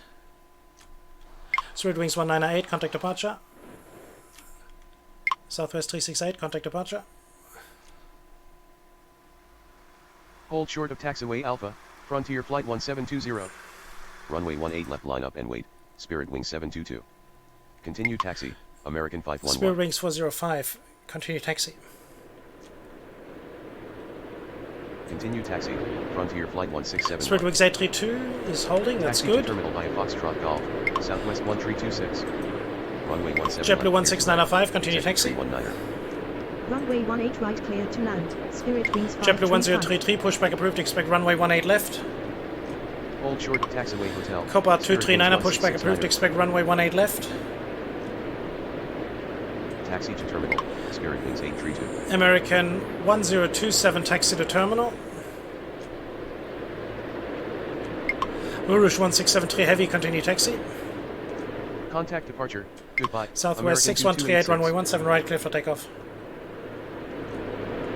Spirit Wings 198, contact departure. Southwest 368, contact departure. Hold short of taxiway Alpha, Frontier Flight 1720. Runway 18 left, line up and wait, Spirit Wings 722. Continue taxi, American 511. Spirit Wings 405, continue taxi. Continue taxi, Frontier Flight 167. Spirit Wings 832 is holding, that's taxi to good. terminal via Foxtrot Golf, Southwest 1326. Runway 17 JetBlue 16905, continue taxi. 319er. Runway 18 right clear to land. Spirit Wings JetBlue 535. 1033, pushback approved, expect runway 18 left. Hold short of taxiway hotel. Copa Spirit 239er, Wings pushback approved, 1669er. expect runway 18 left. Taxi to terminal, Spirit Wings 832. American 1027, taxi to terminal. Rouge 1673, heavy, continue taxi. Contact departure, goodbye. Southwest American 6138, 2286. runway 17 right, clear for takeoff.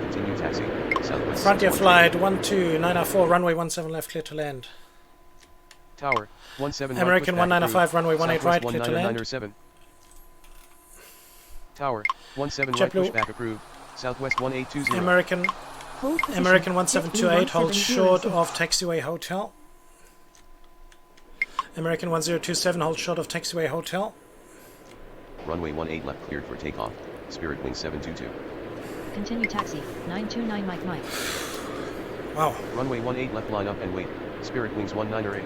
Continue taxi, Southwest Frontier 613. Flight 12904, runway 17 left, clear to land. Tower, 17 right, American pushback 195, approved. runway 18 right, Southwest clear to land. 19907. Tower, 17 right, JetBlue. pushback approved. Southwest 1820. American Hold position. American JetBlue 1728, hold short 1706. of taxiway hotel. American 1027, hold short of taxiway hotel. Runway 18 left, cleared for takeoff. Spirit Wings 722. Continue taxi. 929 Mike Mike. Wow. Runway 18 left, line up and wait. Spirit Wings 1908.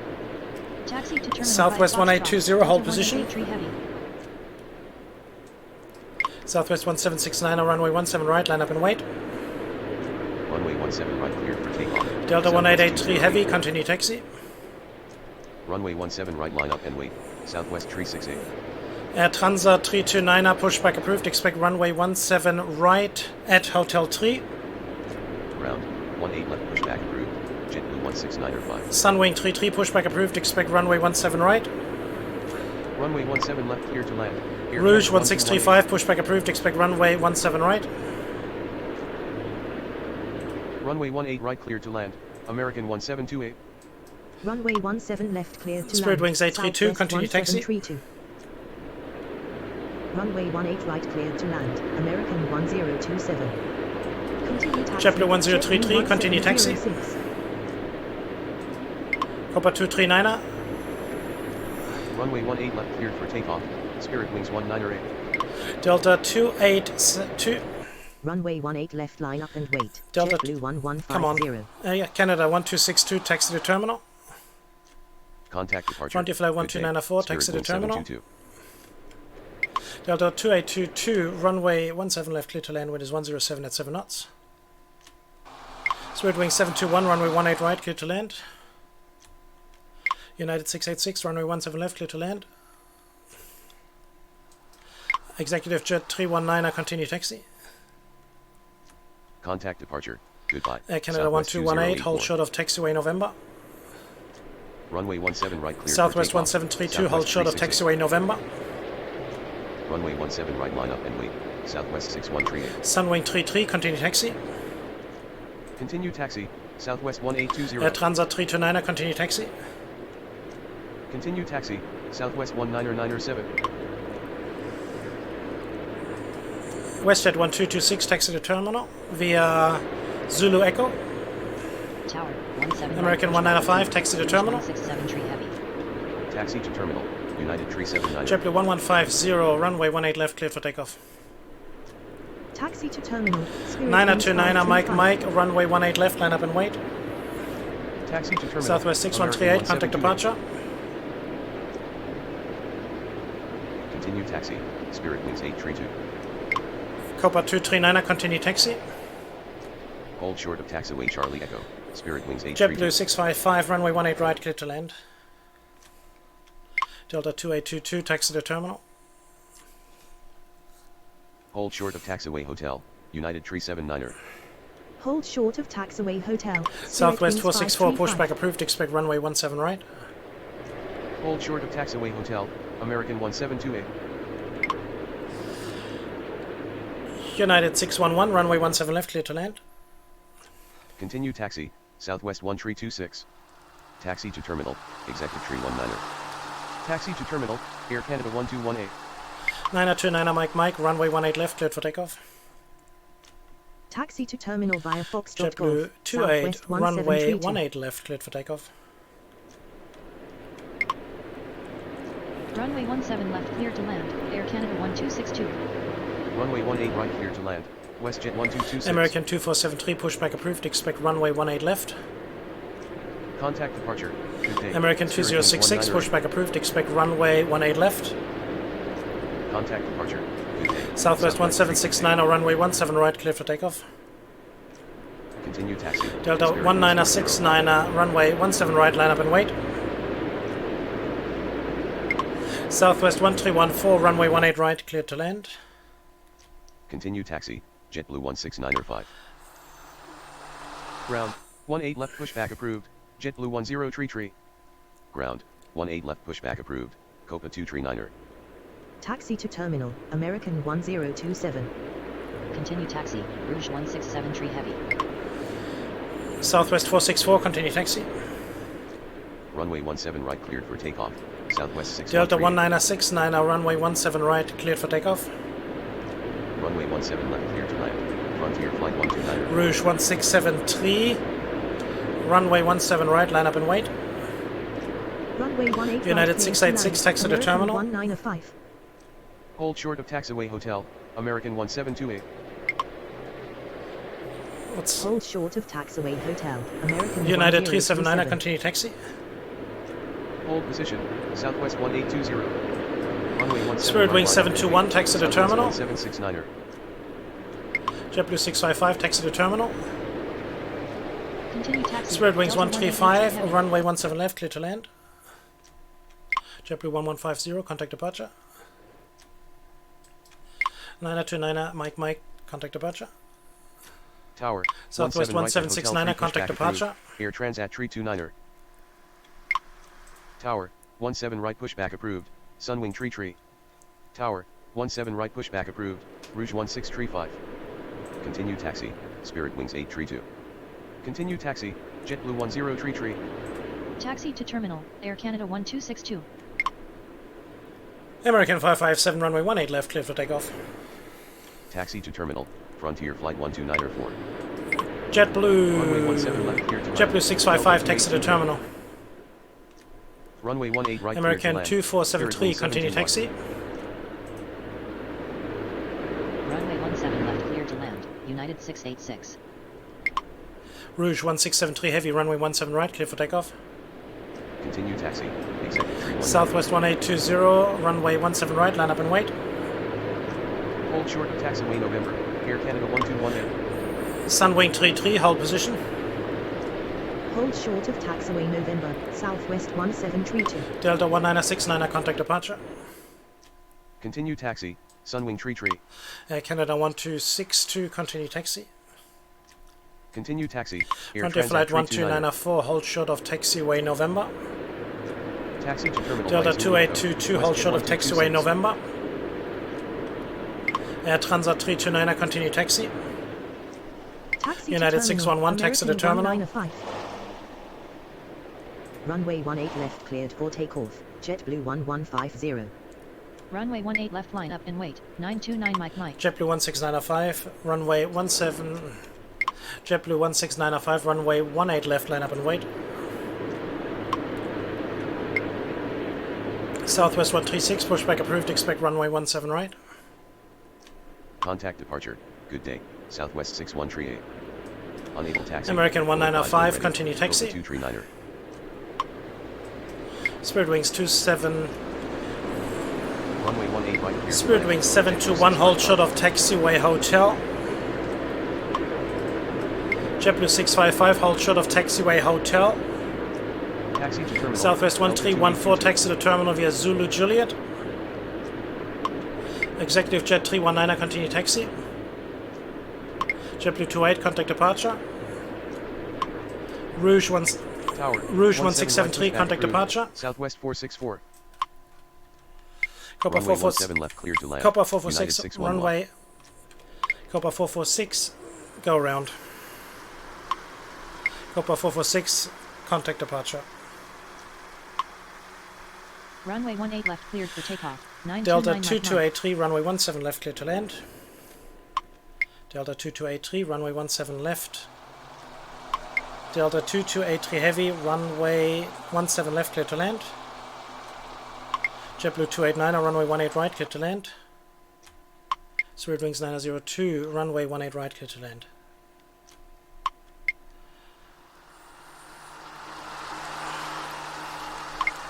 Taxi to terminal. Southwest via 1820, Foxtrot. hold Delta position. 183 heavy. Southwest 1769, runway 17 right, line up and wait. Runway 17 right, cleared for takeoff. Delta Southwest 1883 heavy, 208. continue taxi. Runway 17 right, line up and wait. Southwest 368. Air Transat 329er, pushback approved, expect runway 17 right at Hotel 3. Ground, 18 left, pushback approved. JetBlue 16905. Sunwing 33, pushback approved, expect runway 17 right. Runway 17 left, clear to land. Air Rouge Canada 1635, pushback approved, expect runway 17 right. 1218. Runway 18 right, clear to land. American 1728. Runway 17 left clear to Spirit land. Wings 832, Southwest continue taxi. 1732. Runway 18 right clear to land. American 1027. Continue taxi. JetBlue 1033, continue taxi. 1706. Copa 239er. Runway 18 left, cleared for takeoff. Spirit Wings 1908. Delta 282. Runway 18 left line up and wait. Delta- JetBlue 1150. Come on. Yeah, Canada 1262, taxi to terminal. Contact departure. Frontier Flight Good day. 1294, Spirit taxi to Wings terminal. 722. Delta 2822, runway 17 left, clear to land, wind is 107 at 7 knots. Spirit Wings 721, runway 18 right, clear to land. United 686, runway 17 left, clear to land. Executive Jet 319er, continue taxi. Contact departure. Goodbye. Air Canada Southwest 1218, hold 2084. short of taxiway November. Runway 17 right, clear Southwest for takeoff. 1732, hold Southwest short of 368. taxiway November. Runway 17 right, line up and wait. Southwest 6138. Sunwing 33, continue taxi. Continue taxi. Southwest 1820. Air Transat 329er, continue taxi. Continue taxi. Southwest 19907. WestJet 1226, taxi to terminal via Zulu Echo. Tower. 17 American right, 195, taxi to terminal. 167 heavy. Taxi to terminal. United 379. JetBlue 1150, runway 18 left, clear for takeoff. Taxi to terminal. Spirit 929er, Mike 525. Mike, runway 18 left, line up and wait. Taxi to terminal. Southwest 6138, American contact 1728. departure. Continue taxi. Spirit Wings 832. Copa 239er, continue taxi. Hold short of taxiway Charlie Echo. Spirit Wings JetBlue 832. 655, runway 18 right, clear to land. Delta 2822, taxi to terminal. Hold short of taxiway hotel, United 379er. Hold short of taxiway hotel. Southwest Spirit 464, Wings 535. pushback approved, expect runway 17 right. Hold short of taxiway hotel, American 1728. United 611, runway 17 left, clear to land. Continue taxi, Southwest 1326. Taxi to terminal, Executive 319er. Taxi to terminal, Air Canada 1218. 929 Mike, runway 18 left, cleared for takeoff. Taxi to terminal via Foxtrot JetBlue Golf. 28, Southwest runway 1732. 18 left, cleared for takeoff. Runway 17 left, clear to land. Air Canada 1262. Runway 18 right, clear to land. WestJet 1226. American 2473, pushback approved, expect runway 18 left. Contact departure. Good day. American Spirit 2066, 19er. pushback approved, expect runway 18 left. Contact departure. Good day. Southwest 1769, runway 17 right, clear for takeoff. Continue taxi. Delta Spirit 1969, runway 17 right, line up and wait. Southwest 1314, runway 18 right, clear to land. Continue taxi, JetBlue 16905. Ground, 18 left pushback approved, JetBlue 1033. Ground, 18 left pushback approved, Copa 239er. Taxi to terminal, American 1027. Continue taxi, Rouge 167 heavy. Southwest 464, continue taxi. Runway 17 right cleared for takeoff, Southwest 613. Delta 1969, runway 17 right, cleared for takeoff. Runway 17 left clear to land, Frontier Flight 129er. Rouge 1673, runway 17 right, line up and wait. Runway 18 United 686, taxi to terminal. 1905. Hold short of taxiway hotel, American 1728. What's Hold short of taxiway hotel, American United 1027. 379, continue taxi. Hold position, Southwest 1820. Runway 17 Spirit Wings right, 721, taxi to terminal. 1769er. JetBlue 655, taxi to terminal. Continue taxi. Spirit Wings Delta 135, 182 heavy. runway 17 left, clear to land. JetBlue 1150, contact departure. 929 Mike, contact departure. Tower, Southwest 17 right, 1769, contact pushback approved. departure. Air Transat 329er. Tower, 17 right pushback approved, Sunwing Tree. Tower, 17 right pushback approved, Rouge 1635. Continue taxi, Spirit Wings 832. Continue taxi, JetBlue 1033. Taxi to terminal. Air Canada 1262. American 557, runway 18 left, clear for takeoff. Taxi to terminal, Frontier Flight 1294. Runway JetBlue 17 left clear to land. JetBlue 655, taxi to 2822. terminal. Runway 18 right American clear to land. 2473, Spirit continue Wings taxi. Runway 17 left clear to land, United 686. Rouge 1673 heavy, runway 17 right, clear for takeoff. Continue taxi, Executive 319. Southwest 1820, runway 17 right, line up and wait. Hold short of taxiway November, Air Canada 1218. Sunwing 33, hold position. Hold short of taxiway November, Southwest 1732. Delta 1969, contact departure. Continue taxi, Sunwing Tree. Air Canada 1262, continue taxi. Continue taxi, Air Frontier Transat Flight 329er. 1294, hold short of taxiway November. Taxi to terminal. Delta by Zulu Echo. 2822, hold WestJet short of 1226. taxiway November. Air Transat 329, continue taxi. Taxi United to terminal, 611, taxi to American terminal. 1905. Runway 18 left cleared for takeoff, JetBlue 1150. Runway 18 left, line up and wait. 929 Mike. JetBlue 16905, runway 17. JetBlue 16905, runway 18 left, line up and wait. Southwest 136, pushback approved, expect runway 17 right. Contact departure. Good day. Southwest 6138. Unable taxi. American 1905, ready. continue taxi. Copa 239er. Spirit Wings 27. Runway 18 right clear. Spirit Wings 721, hold short of taxiway hotel. JetBlue 655, hold short of taxiway hotel. Taxi to terminal. Southwest Delta 1314, taxi to terminal via Zulu Juliet. Executive Jet 319er, continue taxi. JetBlue 28, contact departure. Rouge 1673, contact departure. Southwest 464. Copper Runway 446. 17 left, cleared to land. Copper United 446, 611. runway. Copper 446, go around. Copper 446, contact departure. Runway 18 left cleared for takeoff. Delta 929 Mike 2283, runway 17 left, clear to land. Delta 2283, runway 17 left. Delta 2283 heavy, runway 17 left, clear to land. JetBlue 289, runway 18 right, clear to land. Spirit Wings 902, runway 18 right, clear to land.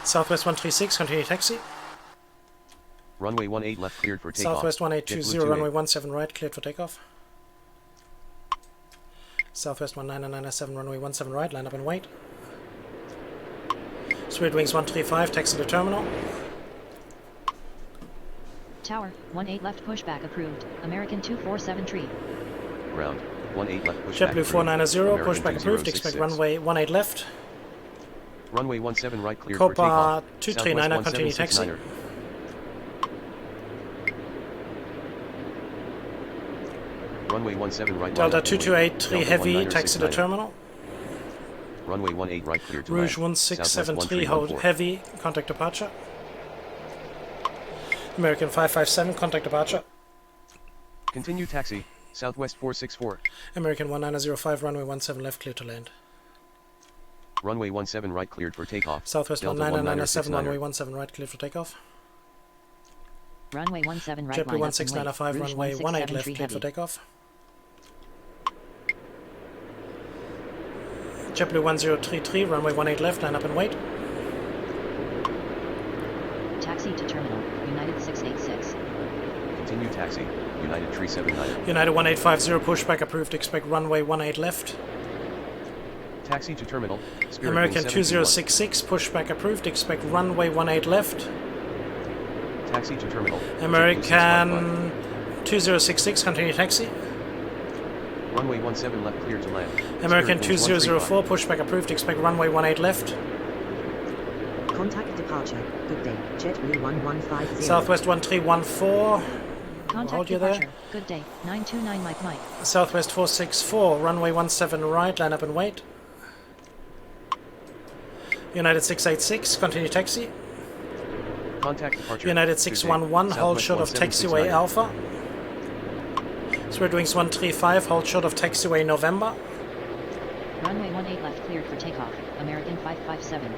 Southwest 136, continue taxi. Runway 18 left, cleared for takeoff. Southwest 1820, JetBlue runway 28. 17 right, cleared for takeoff. Southwest 19997, runway 17 right, line up and wait. Spirit Wings 135, taxi to terminal. Tower, 18 left pushback approved. American 247 tree. Ground. 18 left, pushback. JetBlue approved. 490, American pushback approved, expect 2066. runway 18 left. Runway 17 right, cleared for Copa takeoff. 239er, continue taxi. 1769er. Runway 17 right. Delta line up and wait. 2283 Delta heavy, 1969er. taxi to terminal. Runway 18 right, cleared to Rouge land. Southwest 1673, hold 1314. heavy, contact departure. American 557, contact departure. Continue taxi. Southwest 464. American 1905, runway 17 left, clear to land. Runway 17 right, cleared for takeoff. Southwest Delta 1997, 1969er. runway 17 right, clear for takeoff. Runway 17 right, JetBlue line up and wait. 1695, Rouge runway 18 left, 1673 clear for heavy. takeoff. JetBlue 1033, runway 18 left, line up and wait. Taxi to terminal, United 686. Continue taxi. United 379er. United 1850, pushback approved, expect runway 18 left. Taxi to terminal. Spirit American Wings 721. 2066, pushback approved, expect runway 18 left. Taxi to terminal. American 2066, continue taxi. Runway 17 left, clear to land. American Spirit Wings 2004, pushback approved, expect runway 18 left. Contact departure. Good day. JetBlue 1150. Southwest 1314, Contact hold you there. departure. Good day. 929 Mike Mike. Southwest 464, runway 17 right, line up and wait. United 686, continue taxi. Contact departure. United Good day. 611, hold Southwest short of 1769er. taxiway Alpha. Spirit Wings 135, hold short of taxiway November. Runway 18 left cleared for takeoff. American 557.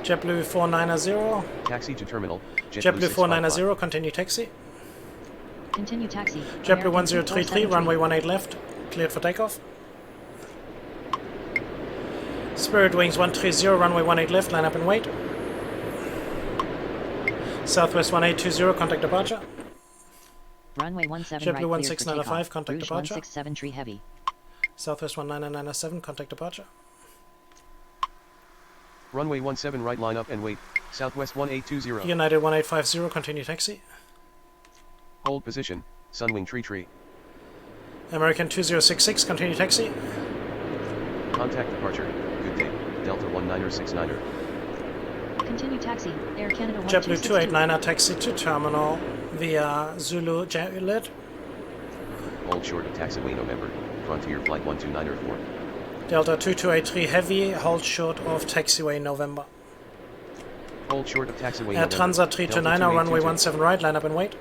JetBlue 490, Taxi to terminal. JetBlue 655. 490, continue taxi. Continue taxi. JetBlue American 1033, 2473. runway 18 left, cleared for takeoff. Spirit Wings 130, runway 18 left, line up and wait. Southwest 1820, contact departure. Runway 17 right JetBlue cleared for 1695, takeoff. contact Rouge departure. 167 tree heavy. Southwest 19997, contact departure. Runway 17 right, line up and wait. Southwest 1820. United 1850, continue taxi. Hold position. Sunwing tree. American 2066, continue taxi. Contact departure. Good day. Delta 1969er. Continue taxi. Air Canada JetBlue 1262. 289er, taxi to terminal via Zulu Juliet. Hold short of taxiway November. Frontier flight 12904. Delta 2283 heavy, hold short of taxiway November. Hold short of taxiway Air November. Transat 329er, runway 17 right, line up and wait.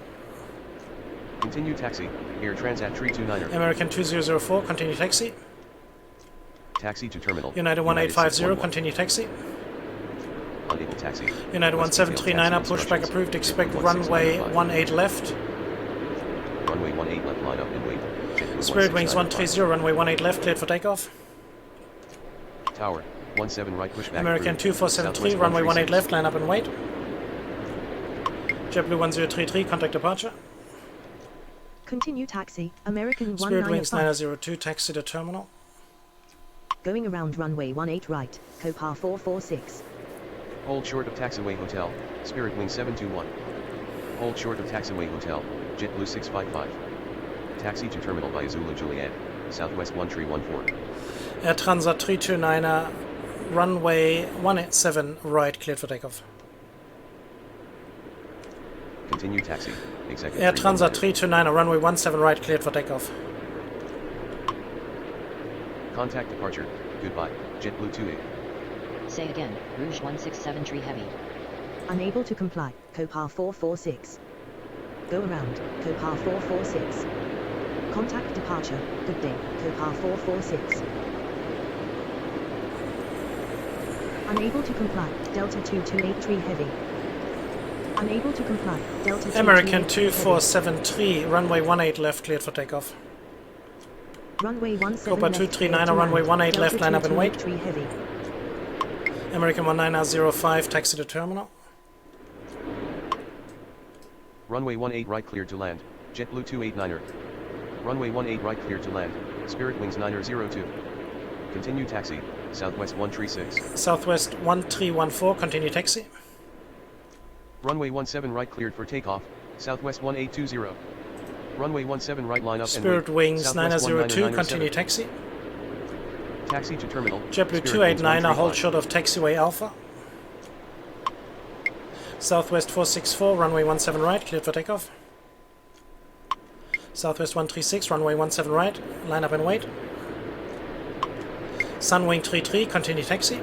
Continue taxi. Air Transat 329er. American 2004, continue taxi. Taxi to terminal. United 1850, 611. continue taxi. Unable taxi. United West Detail 1739er, taxi pushback instructions. approved, expect JetBlue runway 1695. 18 left. Runway 18 left, line up and wait. JetBlue Spirit Wings 1695. 130, runway 18 left, cleared for takeoff. Tower. 17 right, pushback. American approved. 2473, Southwest runway 18 136. left, line up and wait. JetBlue 1033, contact departure. Continue taxi. American Spirit Wings 195. 902, taxi to terminal. Going around runway 18 right, Copar 446. Hold short of taxiway hotel, Spirit Wing 721. Hold short of taxiway hotel, JetBlue 655. Taxi to terminal via Zulu Juliet, Southwest 1314. Air Transat 329er, runway 187 right, cleared for takeoff. Continue taxi, executive. Air Transat 329er, runway 17 right, cleared for takeoff. Contact departure, goodbye, JetBlue 28. Say again, Rouge 167 heavy. Unable to comply, Copar 446. Go around, Copar 446. Contact departure, good day, Copar 446. Unable to comply, Delta 2283 heavy. Unable to comply, Delta 2283 American heavy. 2473, runway 18 left, cleared for takeoff. Runway 17 Copa left, 239, cleared to runway land. 18 left, Delta line up and wait. 2283 heavy. American 1905, taxi to terminal. Runway 18 right cleared to land, JetBlue 289er. Runway 18 right cleared to land, Spirit Wings 902. Continue taxi, Southwest 136. Southwest 1314, continue taxi. Runway 17 right cleared for takeoff, Southwest 1820. Runway 17 right line up Spirit and wait. Wings Southwest 902, 19907. continue taxi. Taxi to terminal. JetBlue Spirit Wings 289er, hold 135. short of taxiway Alpha. Southwest 464, runway 17 right, cleared for takeoff. Southwest 136, runway 17 right, line up and wait. Sunwing 33, continue taxi.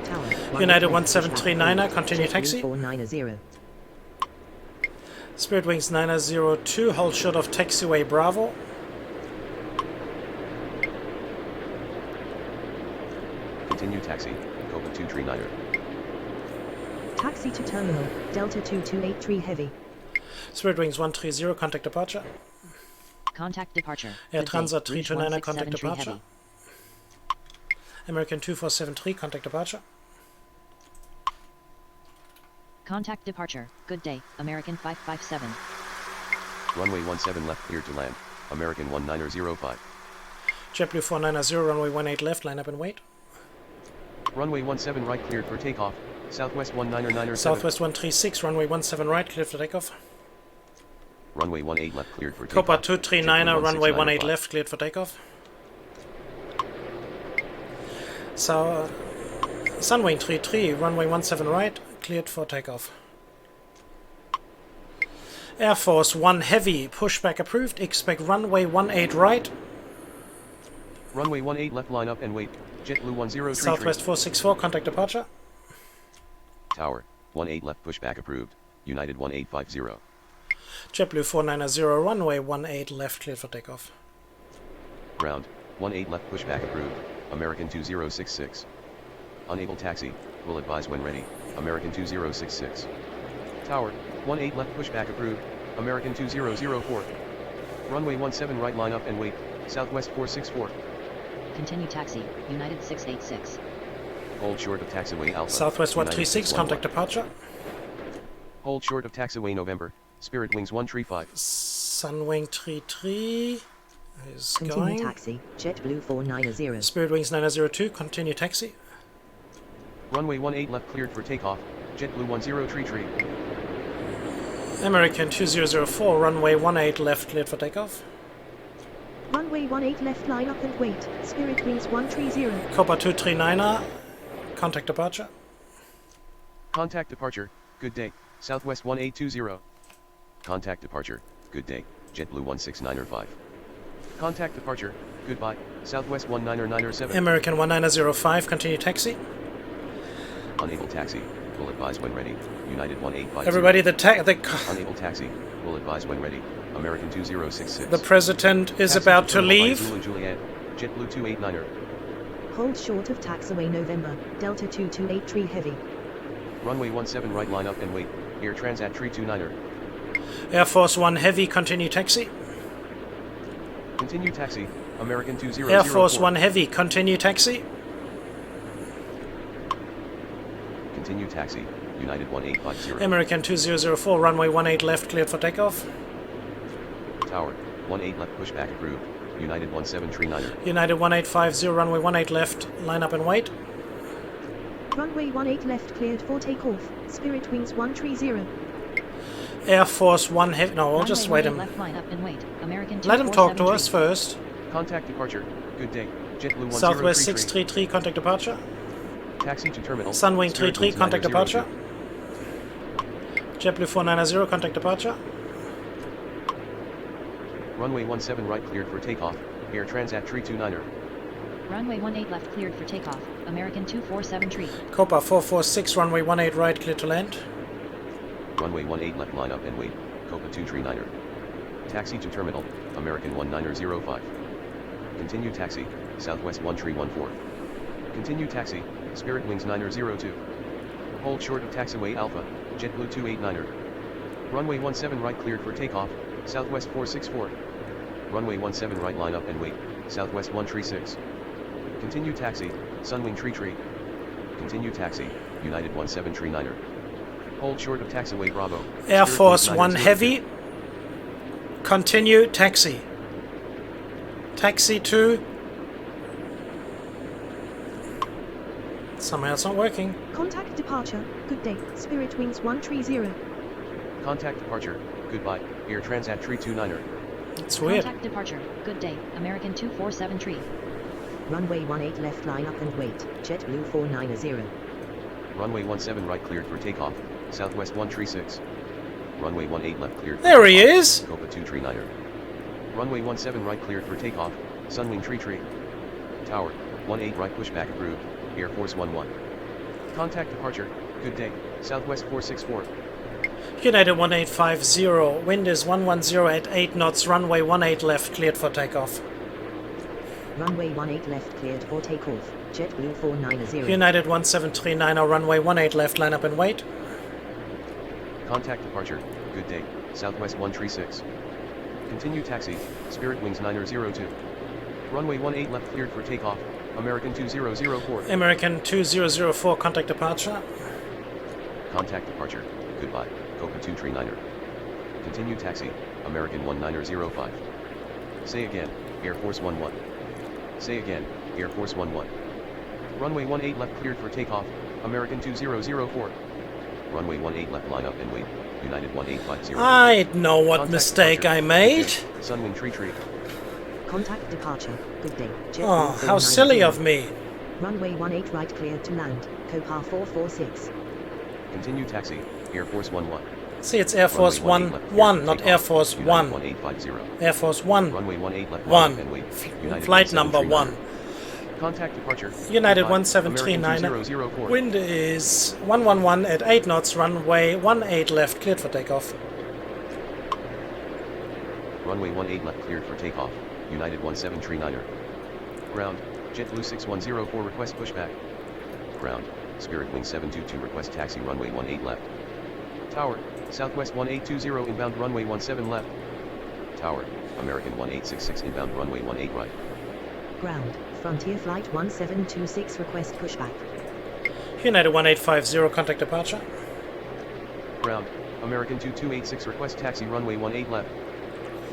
Tower. United West, 1739er, pushback, continue JetBlue taxi. 490. Spirit Wings 902, hold short of taxiway Bravo. Continue taxi, Copa 239er. Taxi to terminal, Delta 2283 heavy. Spirit Wings 130, contact departure. Contact departure. Air Good day, Transat Rouge 329er, contact 167 departure. heavy. American 2473, contact departure. Contact departure. Good day, American 557. Runway 17 left cleared to land, American 1905. JetBlue 490, runway 18 left, line up and wait. Runway 17 right cleared for takeoff, Southwest 19907. Southwest 136, runway 17 right, cleared for takeoff. Runway 18 left cleared for Copa takeoff. 239er, JetBlue runway 18 1695. left, cleared for takeoff. So, Sunwing 33, runway 17 right, cleared for takeoff. Air Force 1 Heavy, pushback approved, expect runway 18 right, Runway 18 left line up and wait, JetBlue 1033. Southwest 464, contact departure. Tower, 18 left pushback approved, United 1850. JetBlue 490, runway 18 left, cleared for takeoff. Ground, 18 left pushback approved, American 2066. Unable taxi, will advise when ready, American 2066. Tower, 18 left pushback approved, American 2004. Runway 17 right line up and wait, Southwest 464. Continue taxi, United 686. Hold short of taxiway Alpha. Southwest United 136, 611. contact departure. Hold short of taxiway November, Spirit Wings 135. Sunwing 33 is Continue going. taxi, JetBlue 490. Spirit Wings 902, continue taxi. Runway 18 left cleared for takeoff, JetBlue 1033. American 2004, runway 18 left, cleared for takeoff. Runway 18 left line up and wait, Spirit Wings 130. Copa 239er, contact departure. Contact departure, good day, Southwest 1820. Contact departure, good day, JetBlue 16905. Contact departure, goodbye, Southwest 19907. American 1905, continue taxi. Unable taxi, will advise when ready, United 1850. Everybody, the Unable taxi, will advise when ready, American 2066. the president is Taxi about to terminal by leave. Zulu Juliet, JetBlue 289er. Hold short of taxiway November, Delta 2283 heavy. Runway 17 right line up and wait, Air Transat 329er. Air Force 1 Heavy, continue taxi. Continue taxi, American 2004. Air Force 1 Heavy, continue taxi. Continue taxi, United 1850. American 2004, runway 18 left, cleared for takeoff. Tower, 18 left pushback approved. United 1739er. United 1850, runway 18 left, line up and wait. Runway 18 left cleared for takeoff. Spirit Wings 130. Air Force One heavy. No, we'll Runway just wait 18 him. left line up and wait. American Let him talk to 247 us first. Contact departure. Good day. JetBlue 1033. Southwest 633, contact departure. Taxi to terminal. Sunwing Spirit 33, Wings contact 902. departure. JetBlue 490, contact departure. Runway 17 right cleared for takeoff. Air Transat 329er. Runway 18 left cleared for takeoff. American 247 tree. Copa 446, runway 18 right, clear to land. Runway 18 left line up and wait. Copa 239er. Taxi to terminal. American 1905. Continue taxi. Southwest 1314. Continue taxi. Spirit Wings 902. Hold short of taxiway Alpha. JetBlue 289er. Runway 17 right cleared for takeoff. Southwest 464. Runway 17 right line up and wait. Southwest 136. Continue taxi. Sunwing Tree. Continue taxi. United 1739er. Hold short of taxiway Bravo. Air Spirit Force Wings 1 902. heavy. Continue taxi. Taxi to. Somehow it's not working. Contact departure. Good day. Spirit Wings 130. Contact departure. Goodbye. Air Transat 329er. It's weird. Contact departure. Good day. American 247 tree. Runway 18 left line up and wait. JetBlue 490. Runway 17 right cleared for takeoff. Southwest 136. Runway 18 left cleared. for There he takeoff. is. Copa 239er. Runway 17 right cleared for takeoff. Sunwing Tree. Tower 18 right pushback approved. Air Force 11. Contact departure. Good day. Southwest 464. United 1850, wind is 110 at 8 knots, runway 18 left, cleared for takeoff. Runway 18 left cleared for takeoff. JetBlue 490. United 1739, runway 18 left, line up and wait. Contact departure. Good day. Southwest 136. Continue taxi. Spirit Wings 902. Runway 18 left cleared for takeoff. American 2004. American 2004, contact departure. Contact departure. Goodbye. Copa 239er. Continue taxi. American 1905. Say again. Air Force 11. Say again. Air Force 11. Runway 18 left cleared for takeoff. American 2004. Runway 18 left line up and wait. United 1850. I know what Contact mistake departure. I made. Sunwing Tree. Contact departure. Good day. JetBlue Oh, how 490. silly of me. Runway 18 right cleared to land. Copa 446. Continue taxi. Air Force 11. See, it's Air Force Runway 18 1, left 1, cleared not for Air takeoff. Force United 1. 1850. Air Force 1, Runway 18 left line up 1. and wait. United Flight number 1739er. 1. Contact departure. United Goodbye. 1739. American 2004. Wind is 111 at 8 knots, runway 18 left, cleared for takeoff. Runway 18 left cleared for takeoff. United 1739er. Ground. JetBlue 6104 request pushback. Ground. Spirit Wing 722 request taxi runway 18 left. Tower. Southwest 1820 inbound runway 17 left. Tower. American 1866 inbound runway 18 right. Ground. Frontier Flight 1726 request pushback. United 1850, contact departure. Ground. American 2286 request taxi runway 18 left.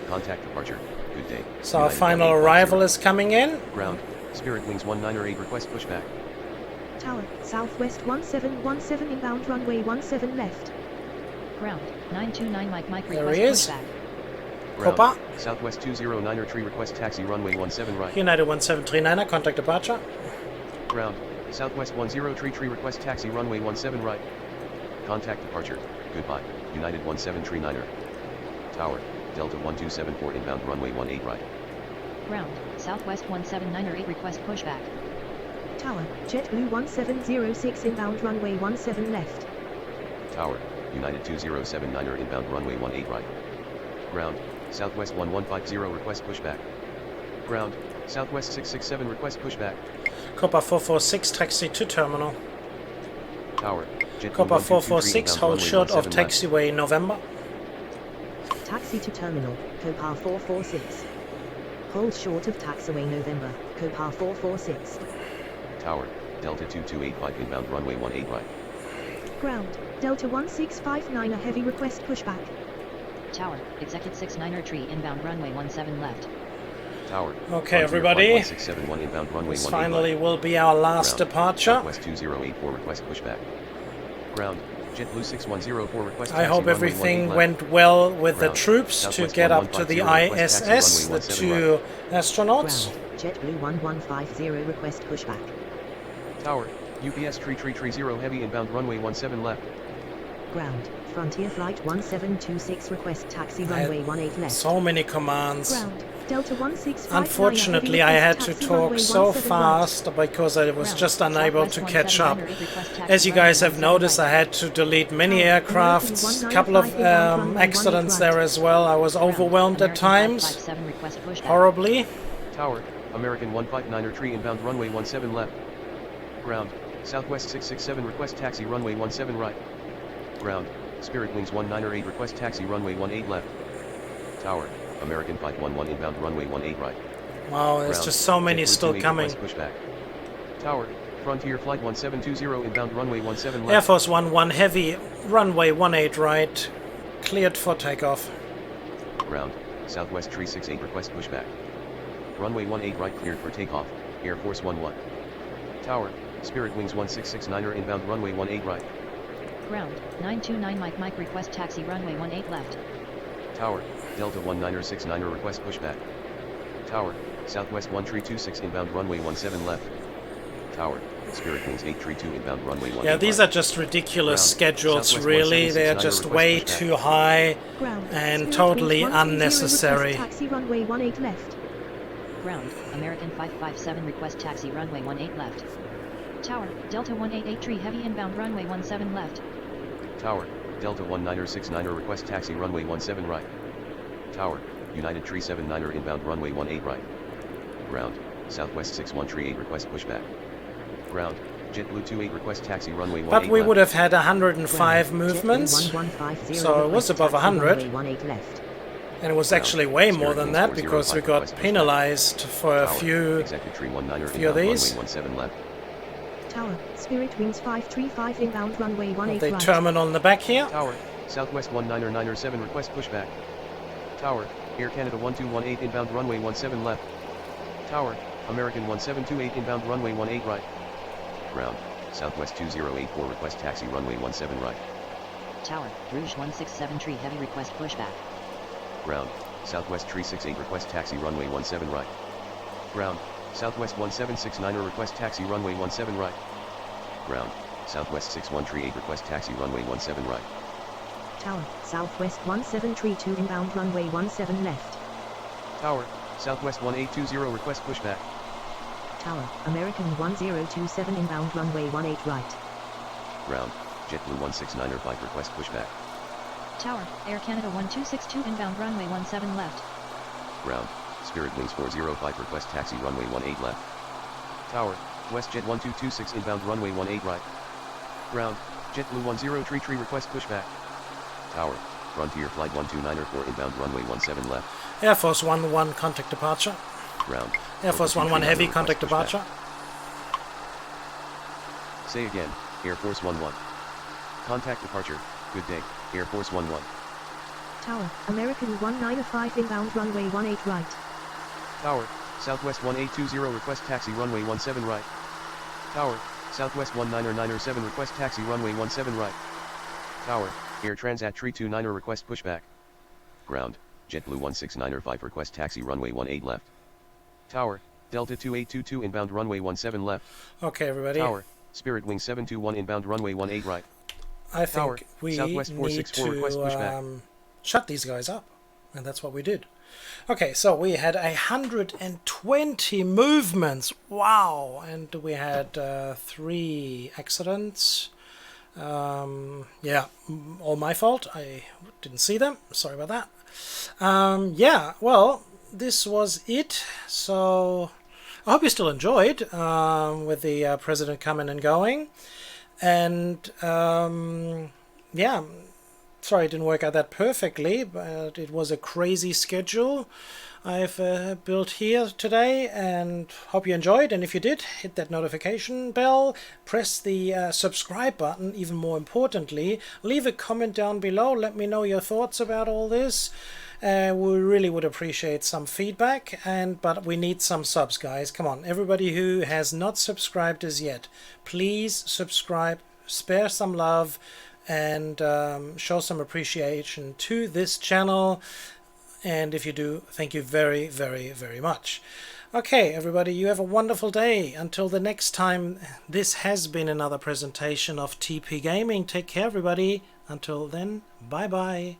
Contact departure. Good day. So our United final 1850. arrival is coming in. Ground. Spirit Wings 198 request pushback. Tower. Southwest 1717 inbound runway 17 left. Ground. 929 Mike There request he is. pushback. Ground. Copa. Southwest 209er tree request taxi runway 17 right. United 1739, contact departure. Ground. Southwest 10 tree request taxi runway 17 right. Contact departure. Goodbye. United 1739er. Tower. Delta 1274 inbound runway 18 right. Ground. Southwest 17908 request pushback. Tower. JetBlue 1706 inbound runway 17 left. Tower. United 2079er inbound runway 18 right. Ground. Southwest 1150 request pushback. Ground. Southwest 667 request pushback. Copa 446, taxi to terminal. Tower. JetBlue Copa 1223 446, inbound hold runway short of 17 left. taxiway November. Taxi to terminal. Copa 446. Hold short of taxiway November. Copa 446. Tower. Delta 2285 inbound runway 18 right. Ground. Delta 1659 a heavy request pushback. Tower, execute 69er tree inbound runway 17 left. Tower. Okay, Frontier everybody. 1671 inbound runway This 18 finally right. will be our last Ground, departure. Southwest 2084 request pushback. Ground, JetBlue 6104 request I taxi hope runway 18 everything left. went well with the Ground, troops to Southwest get up to the 1150 request taxi ISS, runway the 17 two right. astronauts. Ground, JetBlue 1150 request pushback. Tower, UPS 3330 heavy inbound runway 17 left. Ground, Frontier Flight 1726 request taxi I had runway 18 left. so many commands. Ground, Delta 1659 Unfortunately, heavy I had request to taxi talk runway so 17 fast because I was Ground, just unable to Southwest catch up. 179er request taxi As you runway guys have 17 noticed, right. I had to delete many Tower, aircrafts, a American couple of 195 inbound runway accidents 18 right. there as well. I was Ground, overwhelmed at American times, 557 request pushback. horribly. Tower, American 159er tree inbound runway 17 left. Ground, Southwest 667 request taxi runway 17 right. Ground, Spirit Wings 198 request taxi runway 18 left. Tower, American 511 inbound runway 18 right. Wow, there's Ground, just so many JetBlue still 28 coming. request pushback. Tower, Frontier Flight 1720 inbound runway 17 left. Air Force 11 Heavy, runway 18 right, cleared for takeoff. Ground, Southwest 368 request pushback. Runway 18 right cleared for takeoff, Air Force 11. Tower, Spirit Wings 1669er inbound runway 18 right. Ground, 929 Mike request taxi runway 18 left. Tower, Delta 1969er request pushback. Tower, Southwest 1326 inbound runway 17 left. Tower, Spirit Wings 832 inbound runway 18 Yeah, these right. are just ridiculous Ground, schedules, Southwest really. They're 1769er just request way pushback. too high Ground, and Spirit totally Wings 120 unnecessary. request taxi runway 18 left. Ground, American 557 request taxi runway 18 left. Tower, Delta 188 tree heavy inbound runway 17 left. Tower, Delta 1969er request taxi runway 17 right. Tower, United 379er inbound runway 18 right. Ground, Southwest 6138 request pushback. Ground, JetBlue 28 request taxi runway 18 But we left. would have had 105 Ground, movements, JetBlue 1150 so it was request above taxi 100. runway 18 left. and it was Ground, actually way more Spirit than Wings that 405 because we got request pushback. penalized for a Tower, few. Executive 319er few of inbound these. runway 17 left. Tower, Spirit Wings 535 inbound runway 18 The right. terminal in the back here. Tower, Southwest 199er7 request pushback. Tower, Air Canada 1218 inbound runway 17 left. Tower, American 1728 inbound runway 18 right. Ground, Southwest 2084 request taxi runway 17 right. Tower, Rouge 167 tree heavy request pushback. Ground, Southwest 368 request taxi runway 17 right. Ground, Southwest 1769er request taxi runway 17 right. Ground, Southwest 6138 request taxi runway 17 right. Tower, Southwest 1732 inbound runway 17 left. Tower, Southwest 1820 request pushback. Tower, American 1027 inbound runway 18 right. Ground, JetBlue 169er 5 request pushback. Tower, Air Canada 1262 inbound runway 17 left. Ground, Spirit Wings 405 request taxi runway 18 left. Tower, WestJet 1226 inbound runway 18 right. Ground, JetBlue 1033 request pushback. Tower, Frontier Flight 129er 4 inbound runway 17 left. Air Force 11 contact departure. Ground, Air Force 11 heavy contact departure. Say again, Air Force 11. Contact departure, good day, Air Force 11. Tower, American 195 inbound runway 18 right. Tower, Southwest 1820 request taxi runway 17 right. Tower, Southwest 199er7 request taxi runway 17 right. Tower, Air Transat 329er request pushback. Ground, JetBlue 169er 5 request taxi runway 18 left. Tower, Delta 2822 inbound runway 17 left. Okay, everybody. Tower, Spirit Wing 721 inbound runway 18 right. I think Tower, we Southwest need 464 request pushback. to shut these guys up. And that's what we did. Okay, so we had 120 movements. Wow. And we had 3 accidents. Yeah, all my fault. I didn't see them. Sorry about that. Yeah, well, this was it. So I hope you still enjoyed with the president coming and going. And yeah, sorry it didn't work out that perfectly, but it was a crazy schedule. I've built here today, and hope you enjoyed. And if you did, hit that notification bell, press the subscribe button. Even more importantly, leave a comment down below. Let me know your thoughts about all this. We really would appreciate some feedback, but we need some subs, guys. Come on, everybody who has not subscribed as yet, please subscribe, spare some love, and show some appreciation to this channel. And if you do, thank you very, very, very much. Okay, everybody, you have a wonderful day. Until the next time, this has been another presentation of TP Gaming. Take care, everybody. Until then, bye-bye.